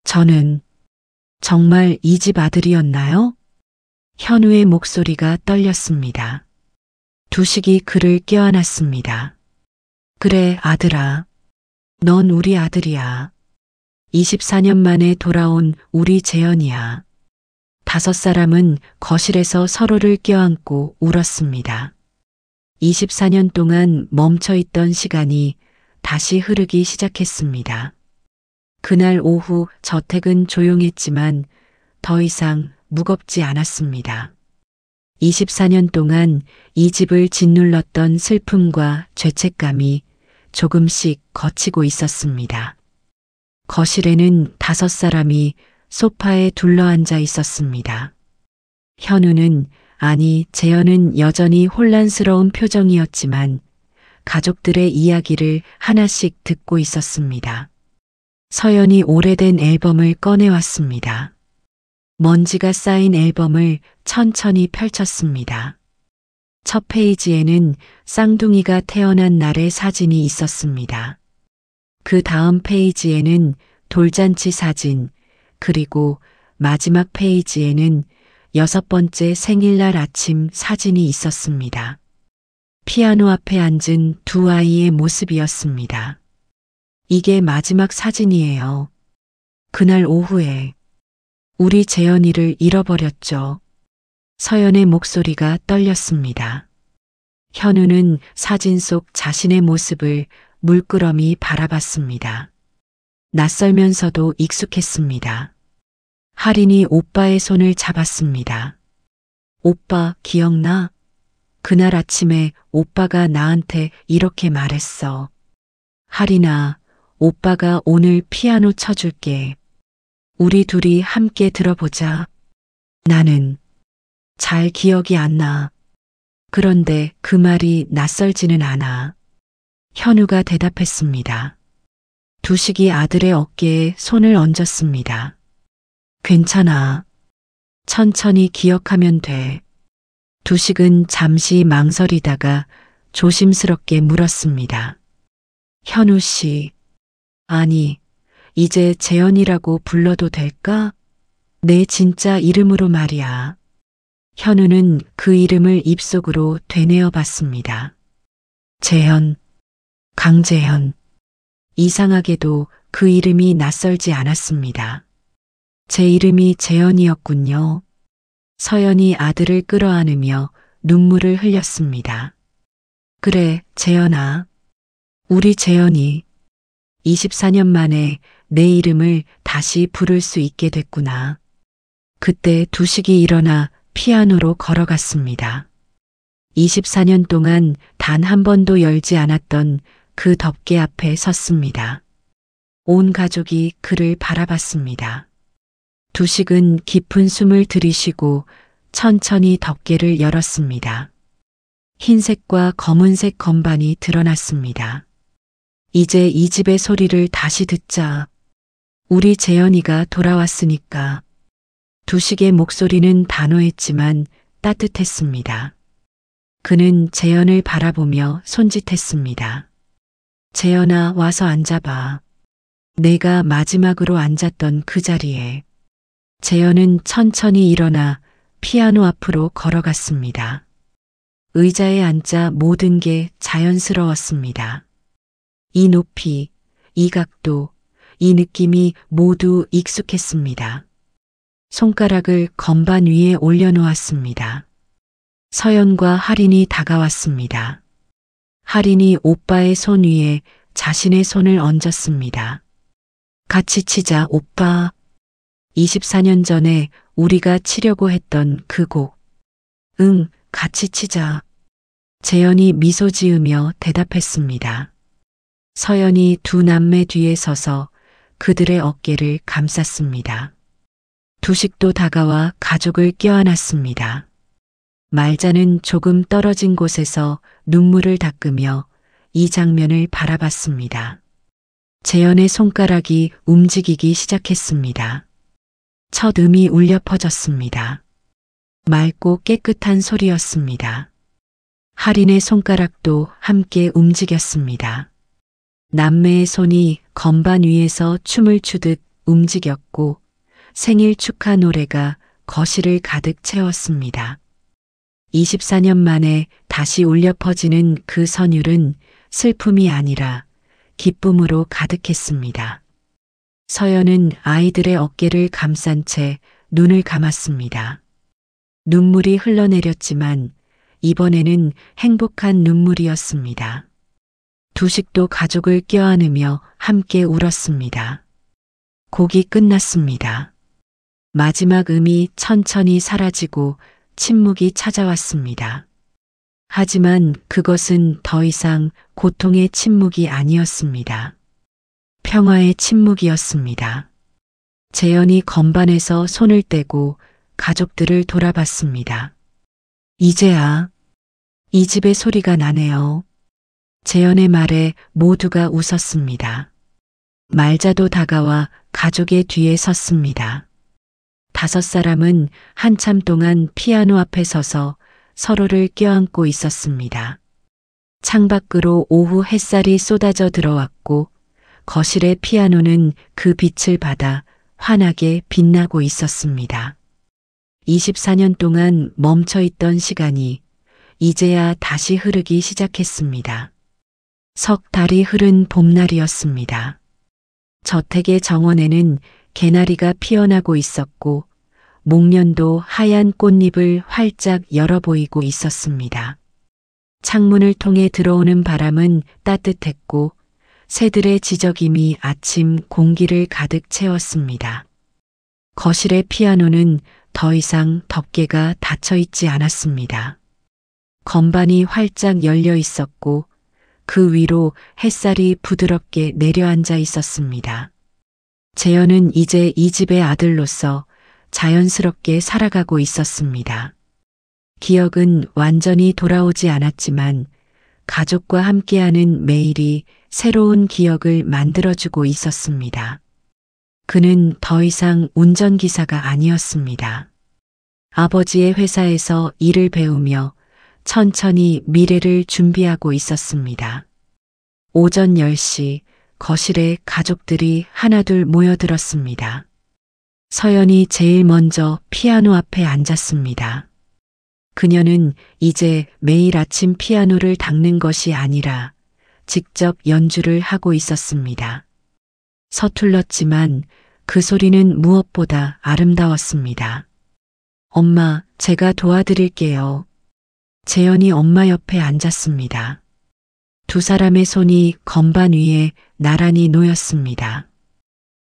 저는 정말 이 집 아들이었나요? 현우의 목소리가 떨렸습니다. 두식이 그를 껴안았습니다. 그래, 아들아. 넌 우리 아들이야. 24년 만에 돌아온 우리 재현이야. 5사람은 거실에서 서로를 껴안고 울었습니다. 24년 동안 멈춰있던 시간이 다시 흐르기 시작했습니다. 그날 오후 저택은 조용했지만 더 이상 무겁지 않았습니다. 24년 동안 이 집을 짓눌렀던 슬픔과 죄책감이 조금씩 걷히고 있었습니다. 거실에는 5사람이 소파에 둘러앉아 있었습니다. 현우는, 아니, 재현은 여전히 혼란스러운 표정이었지만 가족들의 이야기를 하나씩 듣고 있었습니다. 서연이 오래된 앨범을 꺼내왔습니다. 먼지가 쌓인 앨범을 천천히 펼쳤습니다. 첫 페이지에는 쌍둥이가 태어난 날의 사진이 있었습니다. 그 다음 페이지에는 돌잔치 사진, 그리고 마지막 페이지에는 6번째 생일날 아침 사진이 있었습니다. 피아노 앞에 앉은 두 아이의 모습이었습니다. 이게 마지막 사진이에요. 그날 오후에 우리 재현이를 잃어버렸죠. 서연의 목소리가 떨렸습니다. 현우는 사진 속 자신의 모습을 물끄러미 바라봤습니다. 낯설면서도 익숙했습니다. 할인이 오빠의 손을 잡았습니다. 오빠, 기억나? 그날 아침에 오빠가 나한테 이렇게 말했어. 할인아, 오빠가 오늘 피아노 쳐줄게. 우리 둘이 함께 들어보자. 나는 잘 기억이 안 나. 그런데 그 말이 낯설지는 않아. 현우가 대답했습니다. 두식이 아들의 어깨에 손을 얹었습니다. 괜찮아. 천천히 기억하면 돼. 두식은 잠시 망설이다가 조심스럽게 물었습니다. 현우 씨, 아니, 이제 재현이라고 불러도 될까? 내 진짜 이름으로 말이야. 현우는 그 이름을 입속으로 되뇌어 봤습니다. 재현, 강재현. 이상하게도 그 이름이 낯설지 않았습니다. 제 이름이 재현이었군요. 서연이 아들을 끌어안으며 눈물을 흘렸습니다. 그래, 재현아. 우리 재현이 24년 만에 내 이름을 다시 부를 수 있게 됐구나. 그때 두식이 일어나 피아노로 걸어갔습니다. 24년 동안 단 한 번도 열지 않았던 그 덮개 앞에 섰습니다. 온 가족이 그를 바라봤습니다. 두식은 깊은 숨을 들이쉬고 천천히 덮개를 열었습니다. 흰색과 검은색 건반이 드러났습니다. 이제 이 집의 소리를 다시 듣자. 우리 재현이가 돌아왔으니까. 두식의 목소리는 단호했지만 따뜻했습니다. 그는 재현을 바라보며 손짓했습니다. 재현아, 와서 앉아봐. 내가 마지막으로 앉았던 그 자리에. 재현은 천천히 일어나 피아노 앞으로 걸어갔습니다. 의자에 앉자 모든 게 자연스러웠습니다. 이 높이, 이 각도, 이 느낌이 모두 익숙했습니다. 손가락을 건반 위에 올려놓았습니다. 서연과 할인이 다가왔습니다. 할인이 오빠의 손 위에 자신의 손을 얹었습니다. 같이 치자, 오빠. 24년 전에 우리가 치려고 했던 그 곡. 응, 같이 치자. 재현이 미소 지으며 대답했습니다. 서연이 두 남매 뒤에 서서 그들의 어깨를 감쌌습니다. 두식도 다가와 가족을 껴안았습니다. 말자는 조금 떨어진 곳에서 눈물을 닦으며 이 장면을 바라봤습니다. 재현의 손가락이 움직이기 시작했습니다. 첫 음이 울려 퍼졌습니다. 맑고 깨끗한 소리였습니다. 할인의 손가락도 함께 움직였습니다. 남매의 손이 건반 위에서 춤을 추듯 움직였고 생일 축하 노래가 거실을 가득 채웠습니다. 24년 만에 다시 울려 퍼지는 그 선율은 슬픔이 아니라 기쁨으로 가득했습니다. 서연은 아이들의 어깨를 감싼 채 눈을 감았습니다. 눈물이 흘러내렸지만 이번에는 행복한 눈물이었습니다. 두식도 가족을 껴안으며 함께 울었습니다. 곡이 끝났습니다. 마지막 음이 천천히 사라지고 침묵이 찾아왔습니다. 하지만 그것은 더 이상 고통의 침묵이 아니었습니다. 평화의 침묵이었습니다. 재현이 건반에서 손을 떼고 가족들을 돌아봤습니다. 이제야 이 집의 소리가 나네요. 재현의 말에 모두가 웃었습니다. 말자도 다가와 가족의 뒤에 섰습니다. 5사람은 한참 동안 피아노 앞에 서서 서로를 껴안고 있었습니다. 창밖으로 오후 햇살이 쏟아져 들어왔고 거실의 피아노는 그 빛을 받아 환하게 빛나고 있었습니다. 24년 동안 멈춰있던 시간이 이제야 다시 흐르기 시작했습니다. 석 달이 흐른 봄날이었습니다. 저택의 정원에는 개나리가 피어나고 있었고 목련도 하얀 꽃잎을 활짝 열어 보이고 있었습니다. 창문을 통해 들어오는 바람은 따뜻했고 새들의 지저귀미 아침 공기를 가득 채웠습니다. 거실의 피아노는 더 이상 덮개가 닫혀 있지 않았습니다. 건반이 활짝 열려 있었고 그 위로 햇살이 부드럽게 내려앉아 있었습니다. 재현은 이제 이 집의 아들로서 자연스럽게 살아가고 있었습니다. 기억은 완전히 돌아오지 않았지만 가족과 함께하는 매일이 새로운 기억을 만들어주고 있었습니다. 그는 더 이상 운전기사가 아니었습니다. 아버지의 회사에서 일을 배우며 천천히 미래를 준비하고 있었습니다. 오전 10시 거실에 가족들이 하나둘 모여들었습니다. 서연이 제일 먼저 피아노 앞에 앉았습니다. 그녀는 이제 매일 아침 피아노를 닦는 것이 아니라 직접 연주를 하고 있었습니다. 서툴렀지만 그 소리는 무엇보다 아름다웠습니다. 엄마, 제가 도와드릴게요. 재현이 엄마 옆에 앉았습니다. 2사람의 손이 건반 위에 나란히 놓였습니다.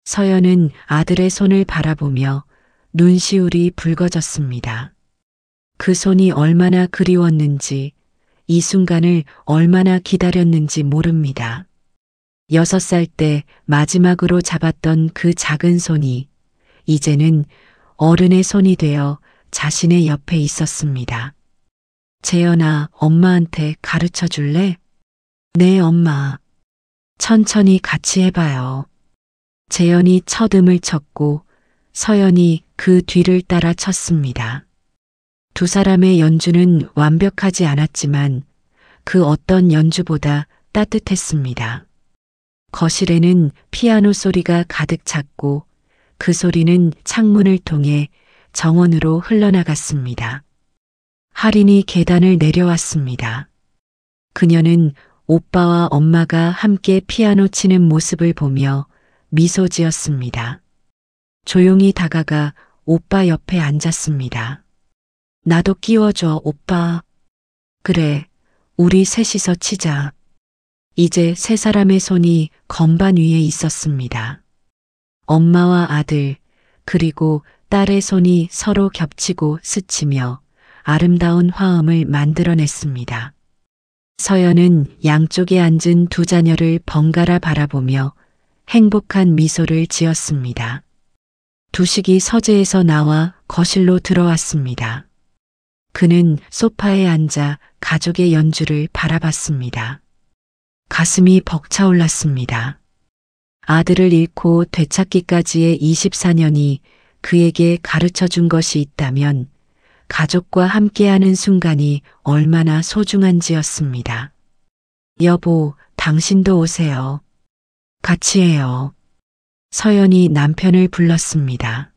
서연은 아들의 손을 바라보며 눈시울이 붉어졌습니다. 그 손이 얼마나 그리웠는지, 이 순간을 얼마나 기다렸는지 모릅니다. 6살 때 마지막으로 잡았던 그 작은 손이 이제는 어른의 손이 되어 자신의 옆에 있었습니다. 재현아, 엄마한테 가르쳐 줄래? 네, 엄마. 천천히 같이 해봐요. 재현이 첫 음을 쳤고 서연이 그 뒤를 따라 쳤습니다. 2사람의 연주는 완벽하지 않았지만 그 어떤 연주보다 따뜻했습니다. 거실에는 피아노 소리가 가득 찼고 그 소리는 창문을 통해 정원으로 흘러나갔습니다. 할인이 계단을 내려왔습니다. 그녀는 오빠와 엄마가 함께 피아노 치는 모습을 보며 미소 지었습니다. 조용히 다가가 오빠 옆에 앉았습니다. 나도 끼워줘, 오빠. 그래, 우리 셋이서 치자. 이제 3사람의 손이 건반 위에 있었습니다. 엄마와 아들, 그리고 딸의 손이 서로 겹치고 스치며 아름다운 화음을 만들어냈습니다. 서연은 양쪽에 앉은 2자녀를 번갈아 바라보며 행복한 미소를 지었습니다. 두식이 서재에서 나와 거실로 들어왔습니다. 그는 소파에 앉아 가족의 연주를 바라봤습니다. 가슴이 벅차올랐습니다. 아들을 잃고 되찾기까지의 24년이 그에게 가르쳐 준 것이 있다면 가족과 함께하는 순간이 얼마나 소중한지였습니다. 여보, 당신도 오세요. 같이 해요. 서연이 남편을 불렀습니다.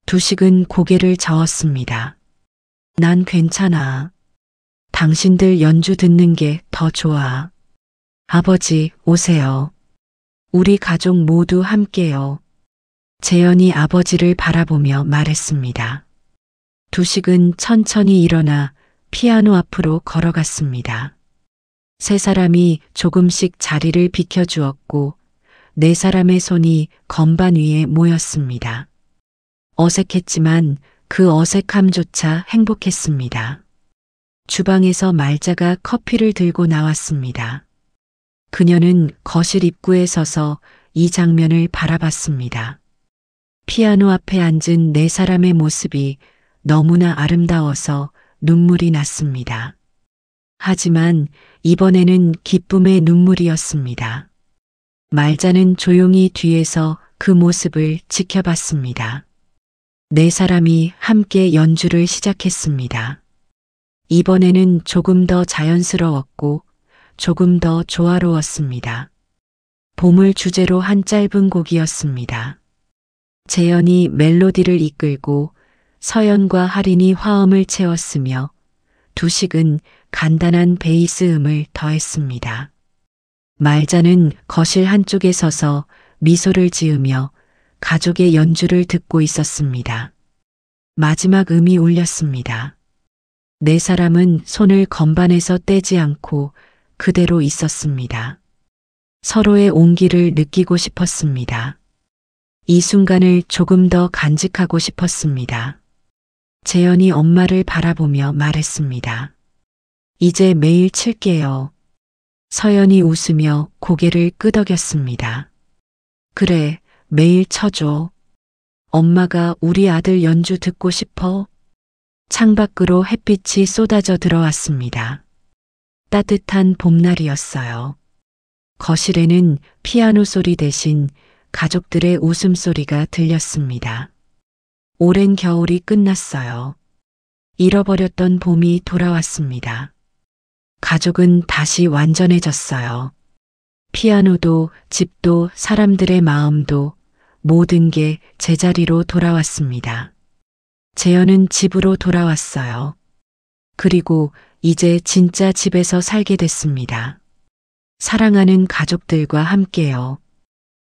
두식은 고개를 저었습니다. 난 괜찮아. 당신들 연주 듣는 게 더 좋아. 아버지, 오세요. 우리 가족 모두 함께요. 재현이 아버지를 바라보며 말했습니다. 두식은 천천히 일어나 피아노 앞으로 걸어갔습니다. 세 사람이 조금씩 자리를 비켜주었고 네 사람의 손이 건반 위에 모였습니다. 어색했지만 그 어색함조차 행복했습니다. 주방에서 말자가 커피를 들고 나왔습니다. 그녀는 거실 입구에 서서 이 장면을 바라봤습니다. 피아노 앞에 앉은 네 사람의 모습이 너무나 아름다워서 눈물이 났습니다. 하지만 이번에는 기쁨의 눈물이었습니다. 말자는 조용히 뒤에서 그 모습을 지켜봤습니다. 네 사람이 함께 연주를 시작했습니다. 이번에는 조금 더 자연스러웠고 조금 더 조화로웠습니다. 봄을 주제로 한 짧은 곡이었습니다. 재현이 멜로디를 이끌고 서연과 할인이 화음을 채웠으며 두식은 간단한 베이스 음을 더했습니다. 말자는 거실 한쪽에 서서 미소를 지으며 가족의 연주를 듣고 있었습니다. 마지막 음이 울렸습니다. 네 사람은 손을 건반에서 떼지 않고 그대로 있었습니다. 서로의 온기를 느끼고 싶었습니다. 이 순간을 조금 더 간직하고 싶었습니다. 재현이 엄마를 바라보며 말했습니다. 이제 매일 칠게요. 서연이 웃으며 고개를 끄덕였습니다. 그래, 매일 쳐줘. 엄마가 우리 아들 연주 듣고 싶어. 창밖으로 햇빛이 쏟아져 들어왔습니다. 따뜻한 봄날이었어요. 거실에는 피아노 소리 대신 가족들의 웃음소리가 들렸습니다. 오랜 겨울이 끝났어요. 잃어버렸던 봄이 돌아왔습니다. 가족은 다시 완전해졌어요. 피아노도 집도 사람들의 마음도 모든 게 제자리로 돌아왔습니다. 재현은 집으로 돌아왔어요. 그리고 이제 진짜 집에서 살게 됐습니다. 사랑하는 가족들과 함께요.